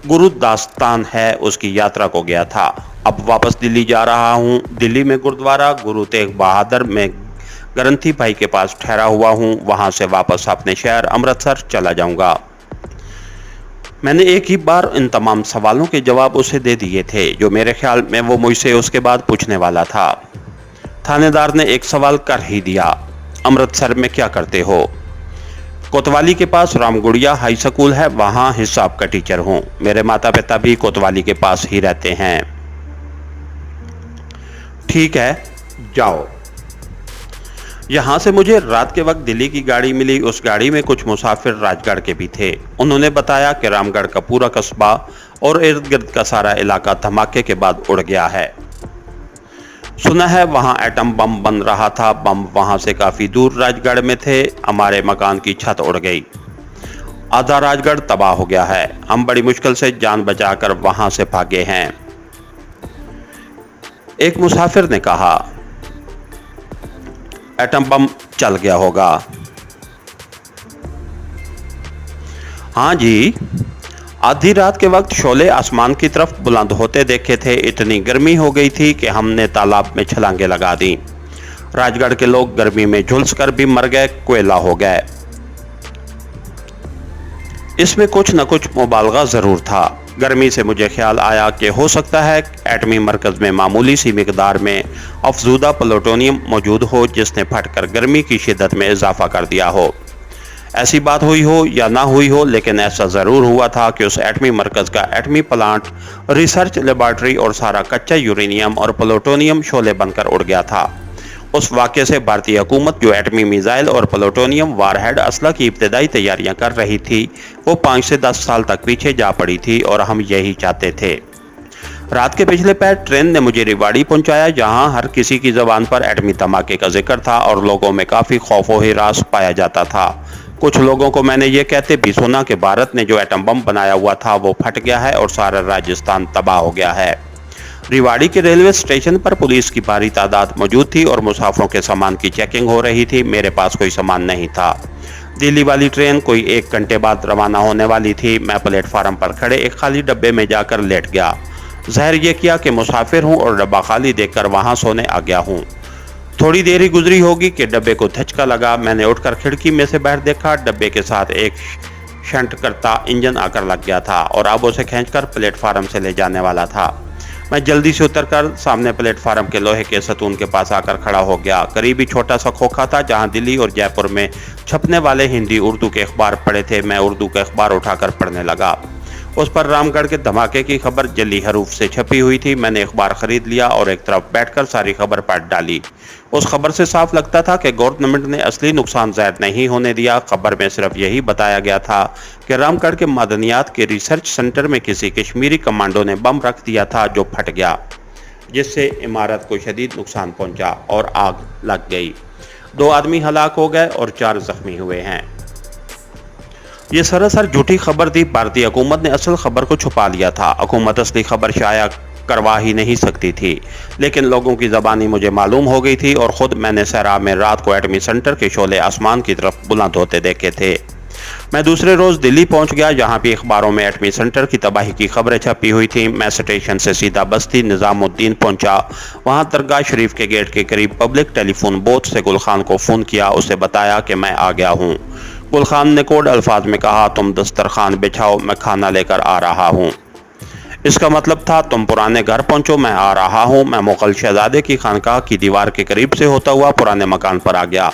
गुरुदास्तान है, उसकी यात्रा को गया था। अब वापस दिल्ली जा रहा हूँ। दिल्ली में गुरुद्वारा गुरु तेग बहादुर में ग्रंथी भाई के पास ठहरा हुआ हूँ। वहाँ से वापस अपने शहर अमृतसर चला जाऊँगा। मैंने एक ही बार इन तमाम सवालों के जवाब उसे दे दिए थे जो मेरे ख्याल में वो मुझसे उसके बाद पूछने वाला था। थानेदार ने एक सवाल कर ही दिया, अमृतसर में क्या करते हो? कोतवाली के पास रामगुड़िया हाई स्कूल है, वहाँ हिसाब का टीचर हूँ। मेरे माता पिता भी कोतवाली के पास ही रहते हैं। ठीक है, जाओ। यहाँ से मुझे रात के वक्त दिल्ली की गाड़ी मिली। उस गाड़ी में कुछ मुसाफिर राजगढ़ के भी थे। उन्होंने बताया कि रामगढ़ का पूरा कस्बा और इर्द गिर्द का सारा इलाका धमाके के बाद उड़ गया है। सुना है वहाँ एटम बम बन रहा था। बम वहाँ से काफ़ी दूर राजगढ़ में थे। हमारे मकान की छत उड़ गई। आधा राजगढ़ तबाह हो गया है। हम बड़ी मुश्किल से जान बचाकर वहाँ से भागे हैं। एक मुसाफिर ने कहा, एटम बम चल गया होगा। हाँ जी, आधी रात के वक्त शोले आसमान की तरफ बुलंद होते देखे थे। इतनी गर्मी हो गई थी कि हमने तालाब में छलांगे लगा दी। राजगढ़ के लोग गर्मी में झुलस कर भी मर गए, कोयला हो गए। इसमें कुछ न कुछ मुबालगा जरूर था। गर्मी से मुझे ख्याल आया कि हो सकता है एटमी मरकज़ में मामूली सी मिकदार में अफजूदा प्लूटोनियम मौजूद हो जिसने फटकर गर्मी की शिद्दत में इजाफा कर दिया हो। ऐसी बात हुई हो या ना हुई हो, लेकिन ऐसा ज़रूर हुआ था कि उस एटमी मरकज़ का एटमी प्लांट, रिसर्च लेबॉर्ट्री और सारा कच्चा यूरेनियम और प्लूटोनियम शोले बनकर उड़ गया था। उस वाक़े से भारतीय हुकूमत जो एटमी मिसाइल और प्लूटोनियम वारहेड असला की इब्तदाई तैयारियां कर रही थी, वो 5 से 10 साल तक पीछे जा पड़ी थी और हम यही चाहते थे। रात के पिछले पहर ट्रेन ने मुझे रेवाड़ी पहुंचाया, जहां हर किसी की ज़बान पर एटमी धमाके का जिक्र था और लोगों में काफ़ी खौफ व हिरास पाया जाता था। कुछ लोगों को मैंने ये कहते भी सुना कि भारत ने जो एटम बम बनाया हुआ था वो फट गया है और सारा राजस्थान तबाह हो गया है। रेवाड़ी के रेलवे स्टेशन पर पुलिस की भारी तादाद मौजूद थी और मुसाफिरों के सामान की चेकिंग हो रही थी। मेरे पास कोई सामान नहीं था। दिल्ली वाली ट्रेन कोई 1 घंटे बाद रवाना होने वाली थी। मैं प्लेटफार्म पर खड़े एक खाली डब्बे में जाकर लेट गया। ज़ाहिर ये किया कि मुसाफिर हूँ और डब्बा खाली देखकर वहाँ सोने आ गया हूँ। थोड़ी देर ही गुजरी होगी कि डब्बे को धचका लगा। मैंने उठकर खिड़की में से बाहर देखा। डब्बे के साथ एक शंट करता इंजन आकर लग गया था और अब उसे खींचकर प्लेटफार्म से ले जाने वाला था। मैं जल्दी से उतरकर सामने प्लेटफार्म के लोहे के सतून के पास आकर खड़ा हो गया। करीब ही छोटा सा खोखा था जहां दिल्ली और जयपुर में छपने वाले हिंदी उर्दू के अखबार पड़े थे। मैं उर्दू के अखबार उठाकर पढ़ने लगा। उस पर रामगढ़ के धमाके की खबर जली हरूफ से छपी हुई थी। मैंने अखबार खरीद लिया और एक तरफ बैठकर सारी खबर पढ़ डाली। उस खबर से साफ लगता था कि गवर्नमेंट ने असली नुकसान ज़ाहिर नहीं होने दिया। खबर में सिर्फ यही बताया गया था कि रामगढ़ के मादनियात के रिसर्च सेंटर में किसी कश्मीरी कमांडो ने बम रख दिया था जो फट गया, जिससे इमारत को शदीद नुकसान पहुंचा और आग लग गई। 2 आदमी हलाक हो गए और 4 जख्मी हुए हैं। ये सरासर झूठी खबर थी। भारतीय हुकूमत ने असल खबर को छुपा लिया था। हुकूमत असली खबर शाया करवा ही नहीं सकती थी, लेकिन लोगों की ज़बानी मुझे मालूम हो गई थी और ख़ुद मैंने सहरा में रात को एटमी सेंटर के शोले आसमान की तरफ बुलंद होते देखे थे। मैं दूसरे रोज़ दिल्ली पहुंच गया, जहां भी अखबारों में एटमी सेंटर की तबाही की खबरें छपी हुई थीं। मैं स्टेशन से सीधा बस्ती निज़ामुद्दीन पहुंचा। वहां दरगाह शरीफ के गेट के करीब पब्लिक टेलीफोन बूथ से गुल खान को फ़ोन किया। उसे बताया कि मैं आ गया हूँ। गुल खान ने कोड अल्फाज में कहा, तुम दस्तरखान बिछाओ, मैं खाना लेकर आ रहा हूँ। इसका मतलब था तुम पुराने घर पहुंचो, मैं आ रहा हूँ। मैं मुगल शहजादे की खानकाह की दीवार के करीब से होता हुआ पुराने मकान पर आ गया।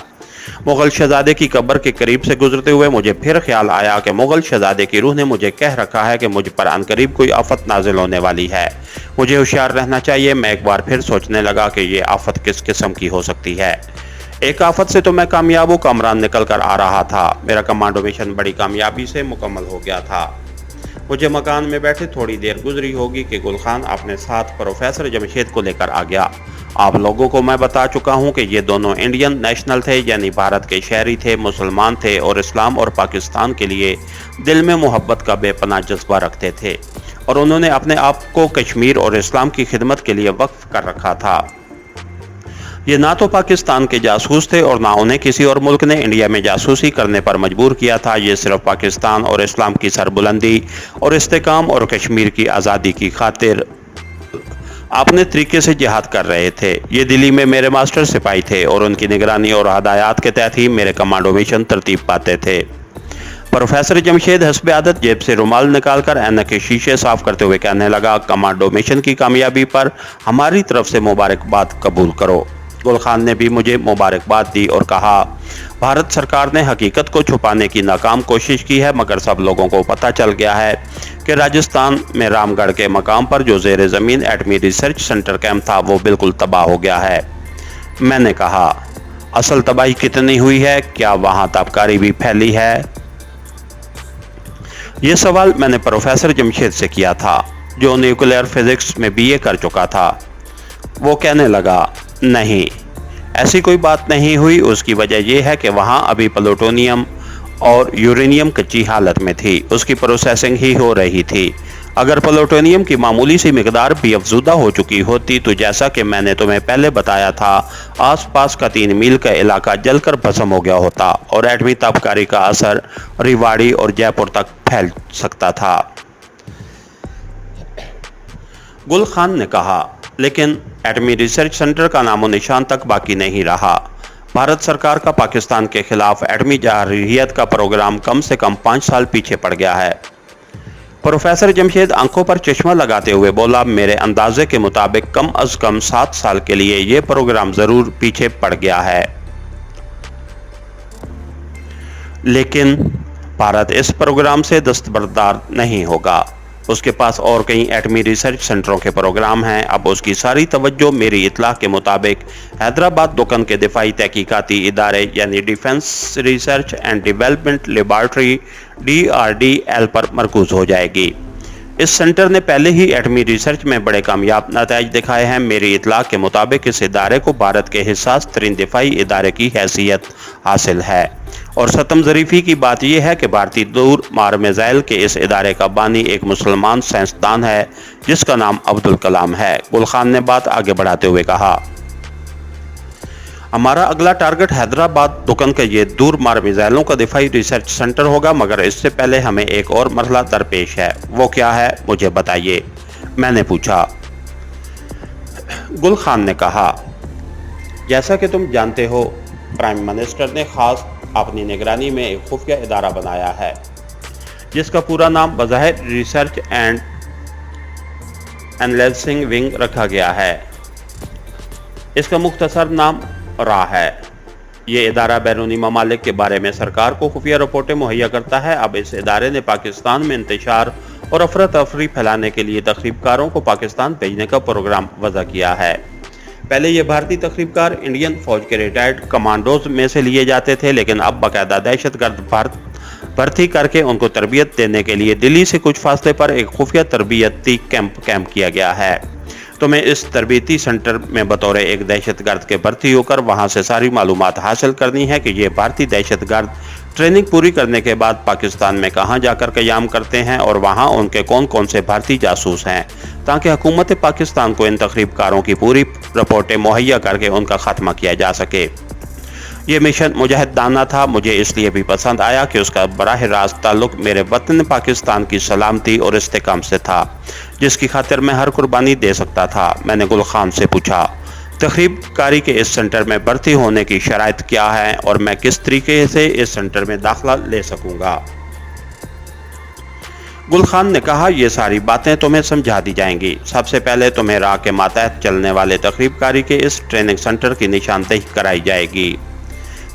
मुगल शहजादे की कब्र के करीब से गुजरते हुए मुझे फिर ख्याल आया कि मुगल शहजादे की रूह ने मुझे कह रखा है कि मुझ पर अनकरीब कोई आफत नाजिल होने वाली है। मुझे होशियार रहना चाहिए। मैं एक बार फिर सोचने लगा कि ये आफत किस किस्म की हो सकती है। एक आफत से तो मैं कामयाब हूँ, कमरान निकल कर आ रहा था। मेरा कमांडो मिशन बड़ी कामयाबी से मुकम्मल हो गया था। मुझे मकान में बैठे थोड़ी देर गुजरी होगी कि गुल खान अपने साथ प्रोफेसर जमशेद को लेकर आ गया। आप लोगों को मैं बता चुका हूं कि ये दोनों इंडियन नेशनल थे, यानी भारत के शहरी थे, मुसलमान थे और इस्लाम और पाकिस्तान के लिए दिल में मोहब्बत का बेपनाह जज्बा रखते थे और उन्होंने अपने आप को कश्मीर और इस्लाम की खिदमत के लिए वक्फ कर रखा था। ये ना तो पाकिस्तान के जासूस थे और ना उन्हें किसी और मुल्क ने इंडिया में जासूसी करने पर मजबूर किया था। ये सिर्फ पाकिस्तान और इस्लाम की सरबुलंदी और इस्तेकाम और कश्मीर की आज़ादी की खातिर अपने तरीके से जिहाद कर रहे थे। ये दिल्ली में मेरे मास्टर सिपाही थे और उनकी निगरानी और हदायत के तहत ही मेरे कमांडो मिशन तरतीब पाते थे। प्रोफेसर जमशेद हस्ब आदत जेब से रुमाल निकालकर ऐनक के शीशे साफ करते हुए कहने लगा, कमांडो मिशन की कामयाबी पर हमारी तरफ से मुबारकबाद कबूल करो। गुल खान ने भी मुझे मुबारकबाद दी और कहा, भारत सरकार ने हकीकत को छुपाने की नाकाम कोशिश की है, मगर सब लोगों को पता चल गया है कि राजस्थान में रामगढ़ के मकाम पर जो ज़ेर ज़मीन एटमी रिसर्च सेंटर कैंप था वो बिल्कुल तबाह हो गया है। मैंने कहा, असल तबाही कितनी हुई है? क्या वहाँ ताबकारी भी फैली है? ये सवाल मैंने प्रोफेसर जमशेद से किया था, जो न्यूक्लियर फिजिक्स में BA कर चुका था। वो कहने लगा, नहीं, ऐसी कोई बात नहीं हुई। उसकी वजह यह है कि वहाँ अभी प्लूटोनियम और यूरेनियम कच्ची हालत में थी, उसकी प्रोसेसिंग ही हो रही थी। अगर प्लूटोनियम की मामूली सी मिकदार भी अफजूदा हो चुकी होती तो जैसा कि मैंने तुम्हें पहले बताया था, आसपास का 3 मील का इलाका जलकर भस्म हो गया होता और एटमी ताबकारी का असर रेवाड़ी और जयपुर तक फैल सकता था। गुल खान ने कहा, लेकिन एटमी रिसर्च सेंटर का नामो निशान तक बाकी नहीं रहा। भारत सरकार का पाकिस्तान के खिलाफ एटमी जारहियत का प्रोग्राम कम से कम 5 साल पीछे पड़ गया है। प्रोफेसर जमशेद आंखों पर चश्मा लगाते हुए बोला, मेरे अंदाजे के मुताबिक कम अज कम 7 साल के लिए ये प्रोग्राम जरूर पीछे पड़ गया है, लेकिन भारत इस प्रोग्राम से दस्तबरदार नहीं होगा। उसके पास और कई एटमी रिसर्च सेंटरों के प्रोग्राम हैं। अब उसकी सारी तवज्जो मेरी इत्तला के मुताबिक हैदराबाद दुकन के दिफाई तहकीकाती इदारे यानी defence research and development laboratory DRDL पर मरकूज हो जाएगी। इस सेंटर ने पहले ही एटमी रिसर्च में बड़े कामयाब नताइज दिखाए हैं। मेरी इत्तला के मुताबिक इस इदारे को भारत के हिस्सास तरीन दिफाई इदारे की हैसियत हासिल है, और सतम ज़रीफ़ी की बात यह है कि भारतीय दूर मार मिज़ाइल के इस इदारे का बानी एक मुसलमान साइंसदान है जिसका नाम अब्दुल कलाम है। गुल खान ने बात आगे बढ़ाते हुए कहा, हमारा अगला टारगेट हैदराबाद दुकन के ये दूर मार मिज़ाइलों का दिफाई रिसर्च सेंटर होगा, मगर इससे पहले हमें एक और मरहला दरपेश है। वो क्या है, मुझे बताइए, मैंने पूछा। गुल खान ने कहा, जैसा कि तुम जानते हो, प्राइम मिनिस्टर ने खास अपनी निगरानी में एक खुफिया इदारा बनाया है जिसका पूरा नाम बज़ाहिर रिसर्च एंड एनालिसिस विंग रखा गया है। इसका मुख्तसर नाम रा है। ये इदारा बैरूनी ममालिक के बारे में सरकार को खुफिया रिपोर्टें मुहैया करता है। अब इस इदारे ने पाकिस्तान में इंतशार और अफरा तफरी फैलाने के लिए तखरीबकारों को पाकिस्तान भेजने का प्रोग्राम वज़ा किया है। पहले ये भारतीय तखरीबकार इंडियन फौज के रिटायर्ड कमांडोज में से लिए जाते थे, लेकिन अब बाकायदा दहशतगर्द भर्ती करके उनको तरबियत देने के लिए दिल्ली से कुछ फासले पर एक खुफिया तरबियती कैंप किया गया है। तुम्हें इस तरबियती सेंटर में बतौर एक दहशतगर्द के भर्ती होकर वहां से सारी मालूमात हासिल करनी है कि ये भारतीय दहशतगर्द ट्रेनिंग पूरी करने के बाद पाकिस्तान में कहां जाकर क़याम करते हैं और वहां उनके कौन कौन से भारतीय जासूस हैं, ताकि हुकूमत पाकिस्तान को इन तखरीबकारों की पूरी रिपोर्टें मुहैया करके उनका खात्मा किया जा सके। ये मिशन मुजाहिदाना था। मुझे इसलिए भी पसंद आया कि उसका बराह रास्त ताल्लुक मेरे वतन पाकिस्तान की सलामती और इस्तेकाम से था, जिसकी खातिर मैं हर कुर्बानी दे सकता था। मैंने गुल खान से पूछा, तखरीबकारी के इस सेंटर में भर्ती होने की शराइत क्या है और मैं किस तरीके से इस सेंटर में दाखिला ले सकूंगा। गुल खान ने कहा, ये सारी बातें तुम्हें समझा दी जाएंगी। सबसे पहले तुम्हें राह के मातहत चलने वाले तखरीबकारी के इस ट्रेनिंग सेंटर की निशानदेही कराई जाएगी।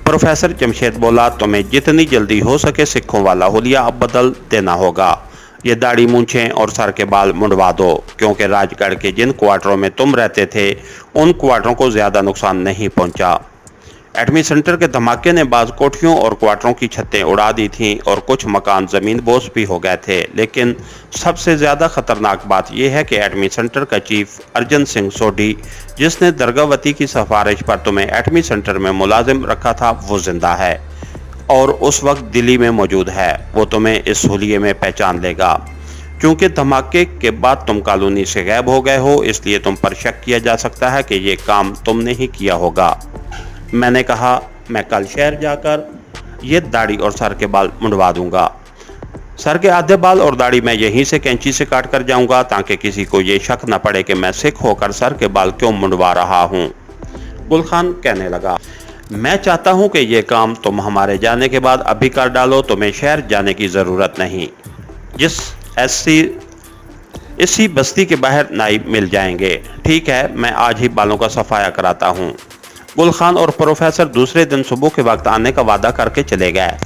प्रोफेसर जमशेद बोला, तुम्हें जितनी जल्दी हो सके सिखों वाला हुलिया अब बदल देना होगा। ये दाढ़ी मूंछें और सर के बाल मुंडवा दो, क्योंकि राजगढ़ के जिन क्वार्टरों में तुम रहते थे उन क्वार्टरों को ज़्यादा नुकसान नहीं पहुंचा। एटमी सेंटर के धमाके ने बाज़ कोठियों और क्वार्टरों की छतें उड़ा दी थीं और कुछ मकान ज़मीन बोस भी हो गए थे। लेकिन सबसे ज़्यादा ख़तरनाक बात यह है कि एटमी सेंटर का चीफ अर्जन सिंह सोढी, जिसने दरगावती की सिफारिश पर तुम्हें एटमी सेंटर में मुलाजिम रखा था, वो जिंदा है और उस वक्त दिल्ली में मौजूद है। वो तुम्हें इस हुलिये में पहचान लेगा। क्योंकि धमाके के बाद तुम कॉलोनी से गायब हो गए हो, इसलिए तुम पर शक किया जा सकता है कि ये काम तुमने ही किया होगा। मैंने कहा, मैं कल शहर जाकर ये दाढ़ी और सर के बाल मुंडवा दूंगा। सर के आधे बाल और दाढ़ी मैं यहीं से कैंची से काट कर जाऊंगा, ताकि किसी को ये शक न पड़े कि मैं सिख होकर सर के बाल क्यों मुंडवा रहा हूँ। गुल खान कहने लगा, मैं चाहता हूँ कि ये काम तुम हमारे जाने के बाद अभी कर डालो। तुम्हें शहर जाने की ज़रूरत नहीं। जिस इसी बस्ती के बाहर नाइब मिल जाएंगे। ठीक है, मैं आज ही बालों का सफाया कराता हूँ। गुल खान और प्रोफेसर दूसरे दिन सुबह के वक्त आने का वादा करके चले गए।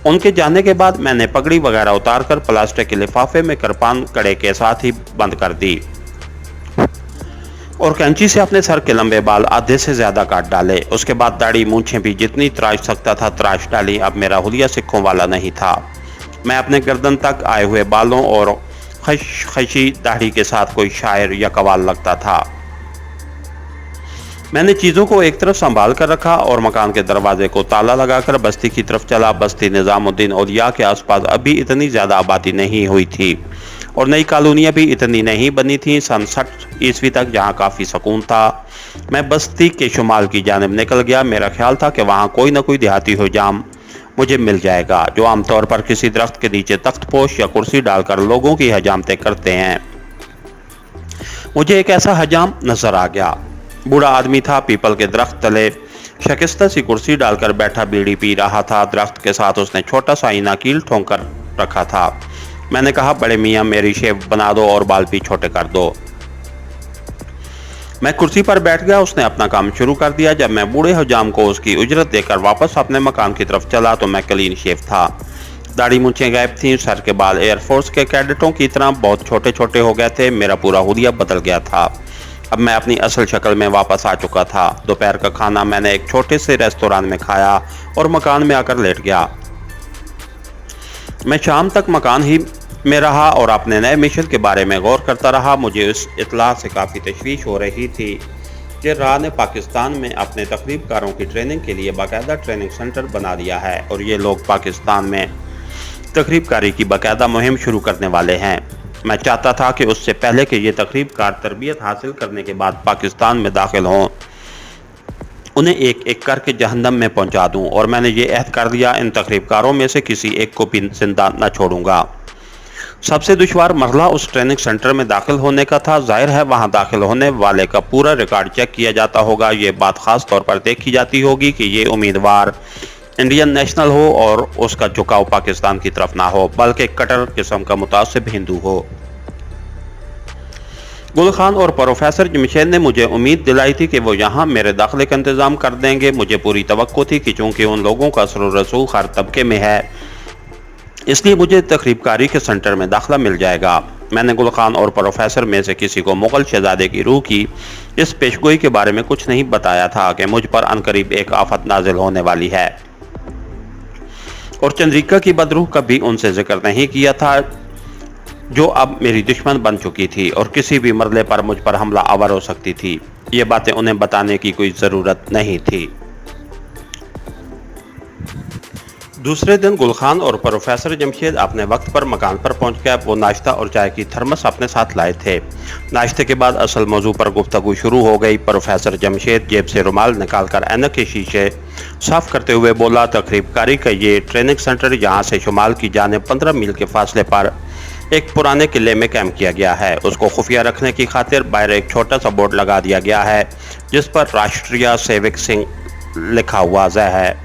उनके जाने के बाद मैंने पगड़ी वगैरह उतारकर प्लास्टिक के लिफाफे में कृपान कड़े के साथ ही बंद कर दी और कैंची से अपने सर के लंबे बाल आधे से ज़्यादा काट डाले। उसके बाद दाढ़ी मूंछें भी जितनी तराश सकता था तराश डाली। अब मेरा हुलिया सिखों वाला नहीं था। मैं अपने गर्दन तक आए हुए बालों और खशी दाढ़ी के साथ कोई शायर या कवाल लगता था। मैंने चीज़ों को एक तरफ संभाल कर रखा और मकान के दरवाजे को ताला लगाकर बस्ती की तरफ चला। बस्ती निज़ामुद्दीन औलिया के आसपास अभी इतनी ज़्यादा आबादी नहीं हुई थी और नई कॉलोनियाँ भी इतनी नहीं बनी थीं। सन 60 ईस्वी तक जहाँ काफ़ी सुकून था। मैं बस्ती के शुमाल की जानिब निकल गया। मेरा ख्याल था कि वहाँ कोई ना कोई देहाती हजाम मुझे मिल जाएगा, जो आमतौर पर किसी दरख्त के नीचे तख्त पोश या कुर्सी डालकर लोगों की हजामतें करते हैं। मुझे एक ऐसा हजाम नजर आ गया। बूढ़ा आदमी था, पीपल के दरख्त तले शकिस्ता सी कुर्सी डालकर बैठा बीड़ी पी रहा था। दरख्त के साथ उसने छोटा सा आईना कील ठोंक कर रखा था। मैंने कहा, बड़े मियाँ मेरी शेव बना दो और बाल भी छोटे कर दो। मैं कुर्सी पर बैठ गया। उसने अपना काम शुरू कर दिया। जब मैं बूढ़े हजाम को उसकी उजरत देकर वापस अपने मकान की तरफ चला तो मैं क्लीन शेव था। दाढ़ी मूंछें गायब थीं, सर के बाल एयरफोर्स के कैडेटों की तरह बहुत छोटे छोटे हो गए थे। मेरा पूरा हुलिया बदल गया था। अब मैं अपनी असल शक्ल में वापस आ चुका था। दोपहर का खाना मैंने एक छोटे से रेस्तोरां में खाया और मकान में आकर लेट गया। मैं शाम तक मकान ही में रहा और अपने नए मिशन के बारे में गौर करता रहा। मुझे इस इत्तला से काफ़ी तशवीश हो रही थी कि राह ने पाकिस्तान में अपने तकरीबकारों की ट्रेनिंग के लिए बाकायदा ट्रेनिंग सेंटर बना दिया है और ये लोग पाकिस्तान में तकरीबकारी की बाकायदा मुहिम शुरू करने वाले हैं। मैं चाहता था कि उससे पहले कि ये तकरीबकार तरबियत हासिल करने के बाद पाकिस्तान में दाखिल हों, उन्हें एक एक करके जहन्नम में पहुंचा दूं और मैंने ये अहद कर दिया, इन तकरीबकारों में से किसी एक को भी जिंदा न छोड़ूंगा। सबसे दुश्वार मरहला उस ट्रेनिंग सेंटर में दाखिल होने का था। जाहिर है वहां दाखिल होने वाले का पूरा रिकॉर्ड चेक किया जाता होगा। ये बात खास तौर पर देखी जाती होगी कि ये उम्मीदवार इंडियन नेशनल हो और उसका झुकाव पाकिस्तान की तरफ ना हो, बल्कि कट्टर किस्म का मुतासिब हिंदू हो। गुल खान और प्रोफेसर जमशेद ने मुझे उम्मीद दिलाई थी कि वो यहाँ मेरे दाखिले का इंतज़ाम कर देंगे। मुझे पूरी तवक्को थी कि चूँकि उन लोगों का असर रसूख हर तबके में है, इसलिए मुझे तकरीबकारी के सेंटर में दाखिला मिल जाएगा। मैंने गुल खान और प्रोफेसर में से किसी को मुग़ल शहजादे की रूह की इस पेशगोई के बारे में कुछ नहीं बताया था कि मुझ पर अनकरीब एक आफत नाजिल होने वाली है, और चंद्रिका की बदरूह का भी उनसे जिक्र नहीं किया था, जो अब मेरी दुश्मन बन चुकी थी और किसी भी मरले पर मुझ पर हमला आवर हो सकती थी। ये बातें उन्हें बताने की कोई ज़रूरत नहीं थी। दूसरे दिन गुल खान और प्रोफेसर जमशेद अपने वक्त पर मकान पर पहुंच गया। वो नाश्ता और चाय की थर्मस अपने साथ लाए थे। नाश्ते के बाद असल मौजू पर गुफ्तगू शुरू हो गई। प्रोफेसर जमशेद जेब से रुमाल निकालकर ऐनक के शीशे साफ करते हुए बोला, तकरीबकारी का ये ट्रेनिंग सेंटर यहाँ से शुमाल की जानिब 15 मील के फासले पर एक पुराने किले में कैंप किया गया है। उसको खुफिया रखने की खातिर बाहर एक छोटा सा बोर्ड लगा दिया गया है जिस पर राष्ट्रीय सेवक सिंह लिखा हुआ है।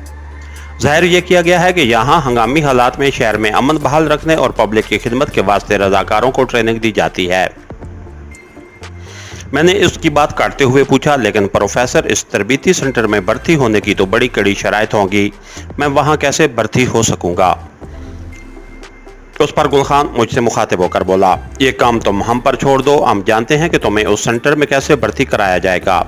जाहिर यह किया गया है कि यहाँ हंगामी हालात में शहर में अमन बहाल रखने और पब्लिक की खिदमत के वास्ते रजाकारों को ट्रेनिंग दी जाती है। मैंने इसकी बात काटते हुए पूछा, लेकिन प्रोफेसर, इस तरबीती सेंटर में भर्ती होने की तो बड़ी कड़ी शराइत होंगी, मैं वहाँ कैसे भर्ती हो सकूँगा? उस पर गुल खान मुझसे मुखातिब होकर बोला, ये काम तुम हम पर छोड़ दो, हम जानते हैं कि तुम्हें उस सेंटर में कैसे भर्ती कराया जाएगा।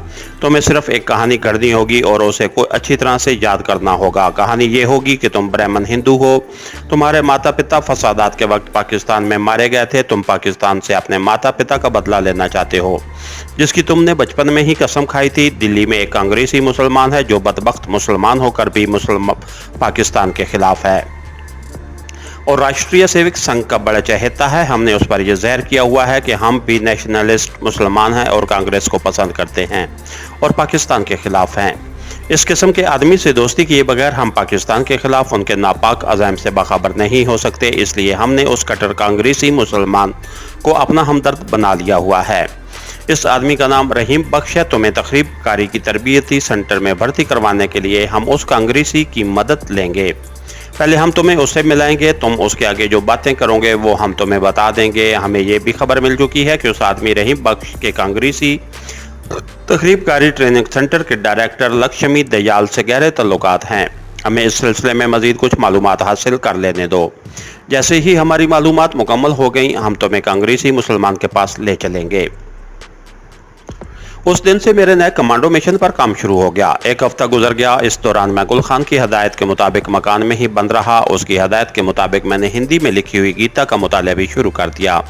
तुम्हें सिर्फ एक कहानी करनी होगी और उसे कोई अच्छी तरह से याद करना होगा। कहानी ये होगी कि तुम ब्राह्मण हिंदू हो, तुम्हारे माता पिता फसादात के वक्त पाकिस्तान में मारे गए थे, तुम पाकिस्तान से अपने माता पिता का बदला लेना चाहते हो जिसकी तुमने बचपन में ही कसम खाई थी। दिल्ली में एक कांग्रेसी मुसलमान है जो बदबख्त मुसलमान होकर भी पाकिस्तान के खिलाफ है और राष्ट्रीय सेवक संघ का बड़ा चहेता है। हमने उस पर यह ज़हर किया हुआ है कि हम भी नेशनलिस्ट मुसलमान हैं और कांग्रेस को पसंद करते हैं और पाकिस्तान के खिलाफ हैं। इस किस्म के आदमी से दोस्ती किए बगैर हम पाकिस्तान के खिलाफ उनके नापाक अज़ाइम से बाखबर नहीं हो सकते। इसलिए हमने उस कट्टर कांग्रेसी मुसलमान को अपना हमदर्द बना लिया हुआ है। इस आदमी का नाम रहीम बख्श है। तुम्हें तकरीबकारी की तरबियती सेंटर में भर्ती करवाने के लिए हम उस कांग्रेसी की मदद लेंगे। पहले हम तुम्हें उससे मिलाएंगे, तुम उसके आगे जो बातें करोगे वो हम तुम्हें बता देंगे। हमें ये भी खबर मिल चुकी है कि उस आदमी रहीम बख्श के कांग्रेसी तकरीबकारी ट्रेनिंग सेंटर के डायरेक्टर लक्ष्मी दयाल से गहरे तल्लुकात हैं। हमें इस सिलसिले में मज़ीद कुछ मालूमात हासिल कर लेने दो। जैसे ही हमारी मालूमात मुकम्मल हो गई हम तुम्हें कांग्रेसी मुसलमान के पास ले चलेंगे। उस दिन से मेरे नए कमांडो मिशन पर काम शुरू हो गया। एक हफ्ता गुजर गया। इस दौरान मैं गुल खान की हदायत के मुताबिक मकान में ही बंद रहा। उसकी हदायत के मुताबिक मैंने हिंदी में लिखी हुई गीता का मुताला भी शुरू कर दिया।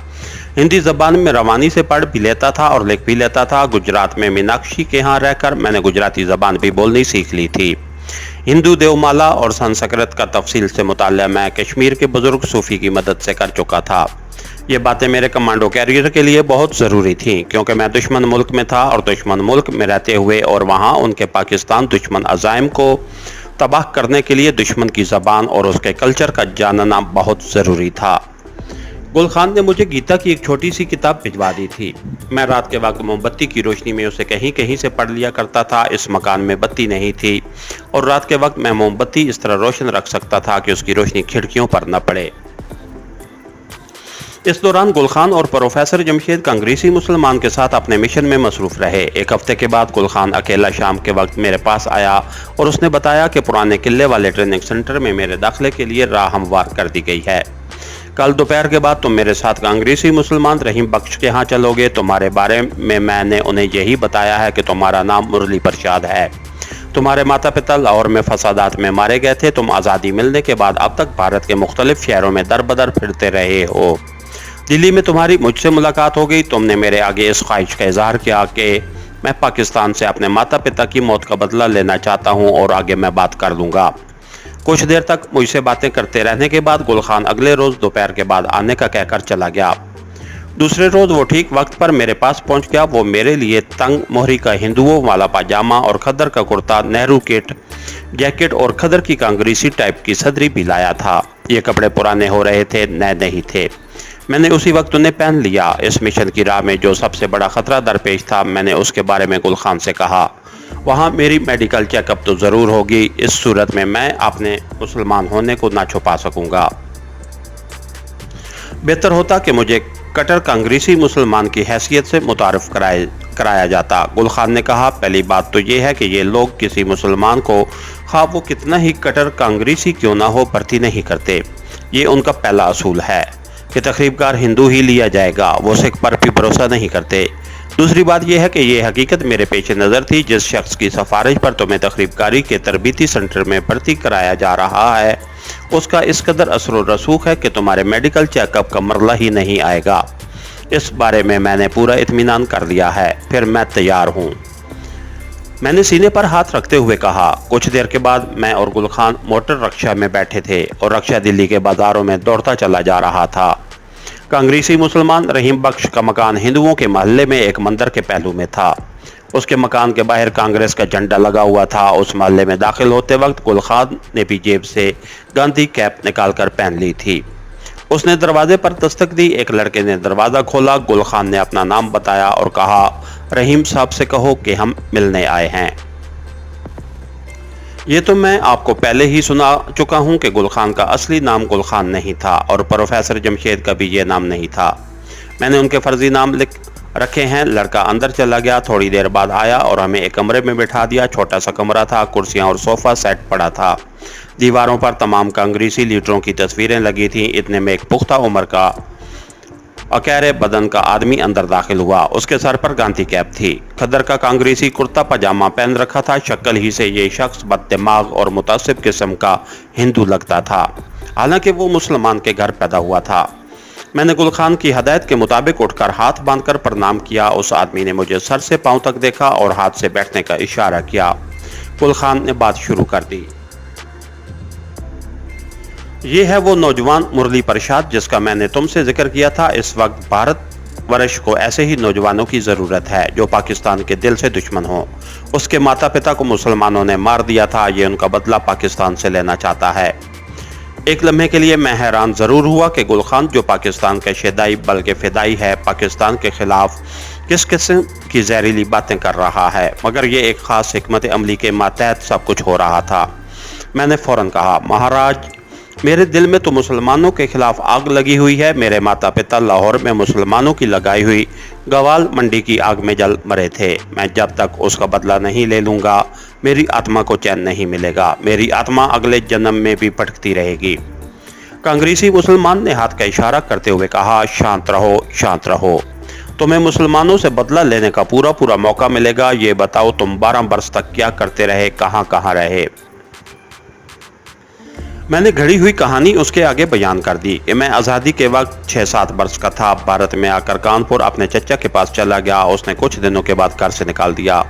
हिंदी ज़बान में रवानी से पढ़ भी लेता था और लिख भी लेता था। गुजरात में मीनाक्षी के यहाँ रहकर मैंने गुजराती ज़बान भी बोलनी सीख ली थी। हिंदू देवमाला और संस्कृत का तफसील से मुताला मैं कश्मीर के बुजुर्ग सूफ़ी की मदद से कर चुका था। ये बातें मेरे कमांडो कैरियर के लिए बहुत ज़रूरी थीं क्योंकि मैं दुश्मन मुल्क में था और दुश्मन मुल्क में रहते हुए और वहाँ उनके पाकिस्तान दुश्मन अज़ाइम को तबाह करने के लिए दुश्मन की ज़बान और उसके कल्चर का जानना बहुत ज़रूरी था। गुल खान ने मुझे गीता की एक छोटी सी किताब भिजवा दी थी। मैं रात के वक्त मोमबत्ती की रोशनी में उसे कहीं कहीं से पढ़ लिया करता था। इस मकान में बत्ती नहीं थी और रात के वक्त मैं मोमबत्ती इस तरह रोशन रख सकता था कि उसकी रोशनी खिड़कियों पर न पड़े। इस दौरान गुल खान और प्रोफेसर जमशेद कांग्रेसी मुसलमान के साथ अपने मिशन में मसरूफ रहे। एक हफ्ते के बाद गुल खान अकेला शाम के वक्त मेरे पास आया और उसने बताया कि पुराने किले वाले ट्रेनिंग सेंटर में मेरे दाखिले के लिए राह हमवार कर दी गई है। कल दोपहर के बाद तुम मेरे साथ कांग्रेसी मुसलमान रहीम बख्श के यहाँ चलोगे। तुम्हारे बारे में मैंने उन्हें यही बताया है कि तुम्हारा नाम मुरली प्रसाद है। तुम्हारे माता पिता लाहौर में फसादात में मारे गए थे। तुम आज़ादी मिलने के बाद अब तक भारत के मुख्तलिफ शहरों में दर बदर फिरते रहे हो। दिल्ली में तुम्हारी मुझसे मुलाकात हो गई। तुमने मेरे आगे इस ख्वाहिश का इजहार किया कि मैं पाकिस्तान से अपने माता पिता की मौत का बदला लेना चाहता हूँ और आगे मैं बात कर लूँगा। कुछ देर तक मुझसे बातें करते रहने के बाद गुल खान अगले रोज़ दोपहर के बाद आने का कहकर चला गया। दूसरे रोज़ वो ठीक वक्त पर मेरे पास पहुंच गया। वो मेरे लिए तंग मोहरी का हिंदुओं वाला पाजामा और खदर का कुर्ता, नेहरू किट जैकेट और खदर की कांग्रेसी टाइप की सदरी भी लाया था। ये कपड़े पुराने हो रहे थे, नए नहीं थे। मैंने उसी वक्त उन्हें पहन लिया। इस मिशन की राह में जो सबसे बड़ा खतरा दरपेश था, मैंने उसके बारे में गुल खान से कहा। वहाँ मेरी मेडिकल चेकअप तो ज़रूर होगी। इस सूरत में मैं अपने मुसलमान होने को ना छुपा सकूँगा। बेहतर होता कि मुझे कट्टर कांग्रेसी मुसलमान की हैसियत से मुतारफ़ कराया जाता। गुल खान ने कहा, पहली बात तो ये है कि ये लोग किसी मुसलमान को खा वो कितना ही कट्टर कांग्रेसी क्यों ना हो भर्ती नहीं करते। ये उनका पहला असूल है कि तकरीबकार हिंदू ही लिया जाएगा। वो सिख पर भी भरोसा नहीं करते। दूसरी बात यह है कि ये हकीकत मेरे पेश नज़र थी। जिस शख्स की सिफारिश पर तुम्हें तकरीबकारी के तरबीती सेंटर में भर्ती कराया जा रहा है, उसका इस कदर असर व रसूख है कि तुम्हारे मेडिकल चेकअप का मरला ही नहीं आएगा। इस बारे में मैंने पूरा इत्मीनान कर लिया है। फिर मैं तैयार हूँ। मैंने सीने पर हाथ रखते हुए कहा। कुछ देर के बाद मैं और गुल खान मोटर रक्षा में बैठे थे और रक्षा दिल्ली के बाजारों में दौड़ता चला जा रहा था। कांग्रेसी मुसलमान रहीम बख्श का मकान हिंदुओं के मोहल्ले में एक मंदिर के पहलू में था। उसके मकान के बाहर कांग्रेस का झंडा लगा हुआ था। उस मोहल्ले में दाखिल होते वक्त गुल खान ने भी जेब से गांधी कैप निकालकर पहन ली थी। उसने दरवाजे पर दस्तक दी। एक लड़के ने दरवाज़ा खोला। गुल खान ने अपना नाम बताया और कहा, रहीम साहब से कहो कि हम मिलने आए हैं। ये तो मैं आपको पहले ही सुना चुका हूँ कि गुल खान का असली नाम गुल खान नहीं था और प्रोफेसर जमशेद का भी ये नाम नहीं था। मैंने उनके फर्जी नाम लिख रखे हैं। लड़का अंदर चला गया। थोड़ी देर बाद आया और हमें एक कमरे में बिठा दिया। छोटा सा कमरा था। कुर्सियाँ और सोफ़ा सेट पड़ा था। दीवारों पर तमाम कांग्रेसी लीडरों की तस्वीरें लगी थीं। इतने में एक पुख्ता उम्र का अकैरे बदन का आदमी अंदर दाखिल हुआ। उसके सर पर गांधी कैप थी। खदर का कांग्रेसी कुर्ता पजामा पहन रखा था। शक्ल ही से ये शख्स बददिमाग और मुतासिब किस्म का हिंदू लगता था, हालांकि वो मुसलमान के घर पैदा हुआ था। मैंने गुल खान की हदायत के मुताबिक उठकर हाथ बांधकर प्रणाम किया। उस आदमी ने मुझे सर से पांव तक देखा और हाथ से बैठने का इशारा किया। गुल खान ने बात शुरू कर दी। ये है वो नौजवान मुरली प्रसाद जिसका मैंने तुमसे जिक्र किया था। इस वक्त भारत वर्ष को ऐसे ही नौजवानों की ज़रूरत है जो पाकिस्तान के दिल से दुश्मन हो। उसके माता पिता को मुसलमानों ने मार दिया था। ये उनका बदला पाकिस्तान से लेना चाहता है। एक लम्हे के लिए मैं हैरान ज़रूर हुआ कि गुल खान, जो पाकिस्तान का शेदाई बल्कि फ़िदाई है, पाकिस्तान के ख़िलाफ़ किस किस्म की जहरीली बातें कर रहा है। मगर ये एक ख़ास हिकमत अमली के मातहत सब कुछ हो रहा था। मैंने फ़ौरन कहा, महाराज, मेरे दिल में तो मुसलमानों के खिलाफ आग लगी हुई है। मेरे माता पिता लाहौर में मुसलमानों की लगाई हुई गवाल मंडी की आग में जल मरे थे। मैं जब तक उसका बदला नहीं ले लूँगा, मेरी आत्मा को चैन नहीं मिलेगा। मेरी आत्मा अगले जन्म में भी भटकती रहेगी। कांग्रेसी मुसलमान ने हाथ का इशारा करते हुए कहा, शांत रहो, शांत रहो। तुम्हें मुसलमानों से बदला लेने का पूरा मौका मिलेगा। ये बताओ, तुम 12 बरस तक क्या करते रहे, कहाँ कहाँ रहे। मैंने घड़ी हुई कहानी उसके आगे बयान कर दी कि मैं आज़ादी के वक्त 6-7 वर्ष का था। भारत में आकर कानपुर अपने चचा के पास चला गया। उसने कुछ दिनों के बाद घर से निकाल दिया।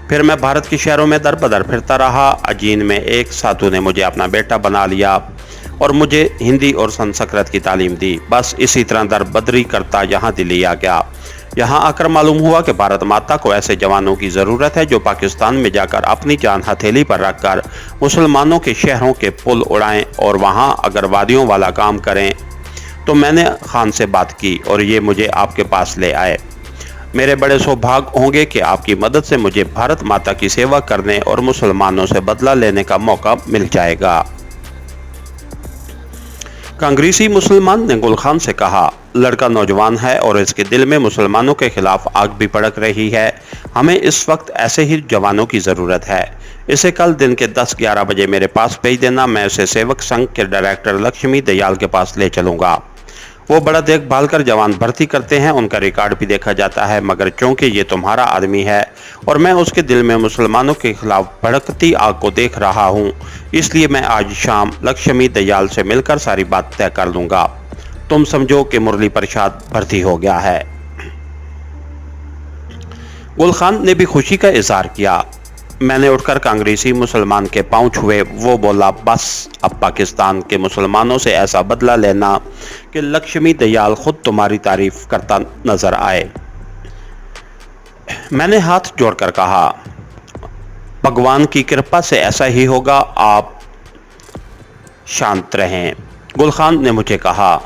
फिर मैं भारत के शहरों में दर बदर फिरता रहा। अजीन में एक साधु ने मुझे अपना बेटा बना लिया और मुझे हिंदी और संस्कृत की तालीम दी। बस इसी तरह दर बदरी करता यहाँ दिल्ली आ गया। यहाँ आकर मालूम हुआ कि भारत माता को ऐसे जवानों की ज़रूरत है जो पाकिस्तान में जाकर अपनी जान हथेली पर रखकर मुसलमानों के शहरों के पुल उड़ाएं और वहाँ अगरवादियों वाला काम करें। तो मैंने खान से बात की और ये मुझे आपके पास ले आए। मेरे बड़े सौभाग्य होंगे कि आपकी मदद से मुझे भारत माता की सेवा करने और मुसलमानों से बदला लेने का मौका मिल जाएगा। कांग्रेसी मुसलमान ने गुल खान से कहा, लड़का नौजवान है और इसके दिल में मुसलमानों के खिलाफ आग भी भड़क रही है। हमें इस वक्त ऐसे ही जवानों की ज़रूरत है। इसे कल दिन के 10-11 बजे मेरे पास भेज देना। मैं उसे सेवक संघ के डायरेक्टर लक्ष्मी दयाल के पास ले चलूँगा। वो बड़ा देखभाल कर जवान भर्ती करते हैं, उनका रिकॉर्ड भी देखा जाता है, मगर चूंकि ये तुम्हारा आदमी है और मैं उसके दिल में मुसलमानों के खिलाफ भड़कती आग को देख रहा हूँ, इसलिए मैं आज शाम लक्ष्मी दयाल से मिलकर सारी बात तय कर लूँगा। तुम समझो कि मुरली प्रसाद भर्ती हो गया है। गुल खान ने भी खुशी का इजहार किया। मैंने उठकर कांग्रेसी मुसलमान के पांव छुए। वो बोला, बस अब पाकिस्तान के मुसलमानों से ऐसा बदला लेना कि लक्ष्मी दयाल खुद तुम्हारी तारीफ करता नजर आए। मैंने हाथ जोड़कर कहा, भगवान की कृपा से ऐसा ही होगा, आप शांत रहें। गुल खान ने मुझे कहा,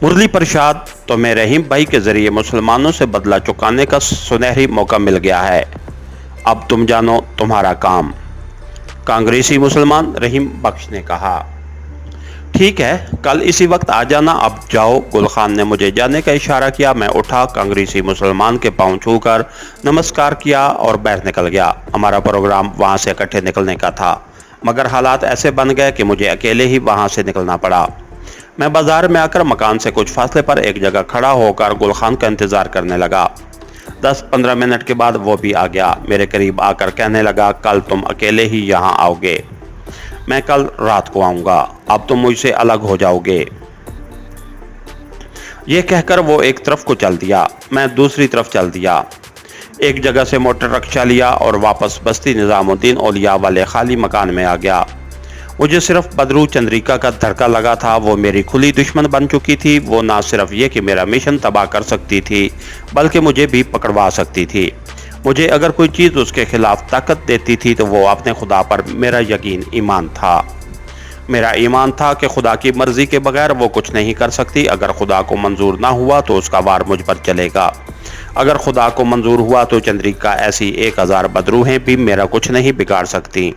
मुरली प्रसाद, तुम्हें रहीम भाई के जरिए मुसलमानों से बदला चुकाने का सुनहरी मौका मिल गया है। अब तुम जानो तुम्हारा काम। कांग्रेसी मुसलमान रहीम बख्श ने कहा, ठीक है, कल इसी वक्त आ जाना, अब जाओ। गुल खान ने मुझे जाने का इशारा किया। मैं उठा, कांग्रेसी मुसलमान के पांव छूकर नमस्कार किया और बाहर निकल गया। हमारा प्रोग्राम वहां से इकट्ठे निकलने का था, मगर हालात ऐसे बन गए कि मुझे अकेले ही वहां से निकलना पड़ा। मैं बाजार में आकर मकान से कुछ फासले पर एक जगह खड़ा होकर गुल खान का इंतजार करने लगा। 10-15 मिनट के बाद वो भी आ गया। मेरे करीब आकर कहने लगा, कल तुम अकेले ही यहाँ आओगे, मैं कल रात को आऊँगा, अब तुम मुझसे अलग हो जाओगे। ये कहकर वो एक तरफ को चल दिया, मैं दूसरी तरफ चल दिया। एक जगह से मोटर रिक्शा लिया और वापस बस्ती निजामुद्दीन औलिया वाले खाली मकान में आ गया। मुझे सिर्फ बदरू चंद्रिका का धड़का लगा था। वो मेरी खुली दुश्मन बन चुकी थी। वो ना सिर्फ ये कि मेरा मिशन तबाह कर सकती थी, बल्कि मुझे भी पकड़वा सकती थी। मुझे अगर कोई चीज़ उसके खिलाफ ताकत देती थी तो वो अपने खुदा पर मेरा यकीन ईमान था। मेरा ईमान था कि खुदा की मर्जी के बगैर वो कुछ नहीं कर सकती। अगर खुदा को मंजूर ना हुआ तो उसका वार मुझ पर चलेगा। अगर खुदा को मंजूर हुआ तो चंद्रिका ऐसी 1000 बदरूहें भी मेरा कुछ नहीं बिगाड़ सकती।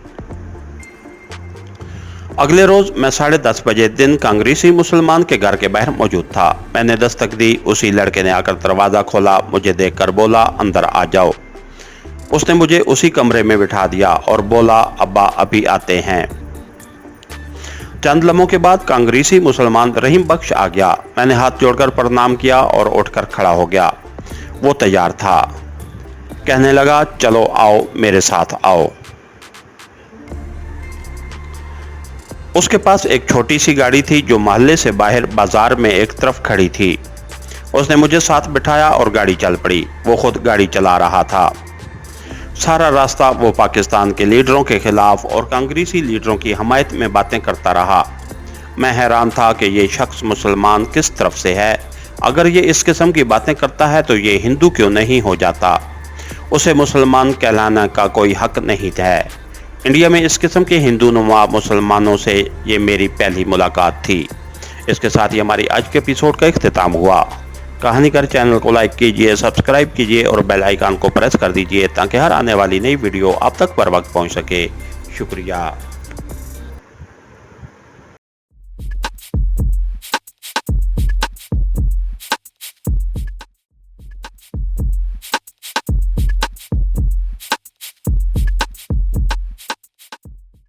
अगले रोज मैं 10:30 बजे दिन कांग्रेसी मुसलमान के घर के बाहर मौजूद था। मैंने दस्तक दी। उसी लड़के ने आकर दरवाज़ा खोला, मुझे देखकर बोला, अंदर आ जाओ। उसने मुझे उसी कमरे में बिठा दिया और बोला, अब्बा अभी आते हैं। चंद लम्हों के बाद कांग्रेसी मुसलमान रहीम बख्श आ गया। मैंने हाथ जोड़कर प्रणाम किया और उठकर खड़ा हो गया। वो तैयार था। कहने लगा, चलो आओ, मेरे साथ आओ। उसके पास एक छोटी सी गाड़ी थी जो मोहल्ले से बाहर बाजार में एक तरफ खड़ी थी। उसने मुझे साथ बिठाया और गाड़ी चल पड़ी। वो खुद गाड़ी चला रहा था। सारा रास्ता वो पाकिस्तान के लीडरों के खिलाफ और कांग्रेसी लीडरों की हमायत में बातें करता रहा। मैं हैरान था कि ये शख्स मुसलमान किस तरफ से है। अगर ये इस किस्म की बातें करता है तो ये हिंदू क्यों नहीं हो जाता? उसे मुसलमान कहलाने का कोई हक नहीं है। इंडिया में इस किस्म के हिंदू नुमा मुसलमानों से ये मेरी पहली मुलाकात थी। इसके साथ ही हमारी आज के एपिसोड का इख्तिताम हुआ। कहानीकार चैनल को लाइक कीजिए, सब्सक्राइब कीजिए और बेल आइकन को प्रेस कर दीजिए ताकि हर आने वाली नई वीडियो आप तक बर वक्त पहुँच सके। शुक्रिया।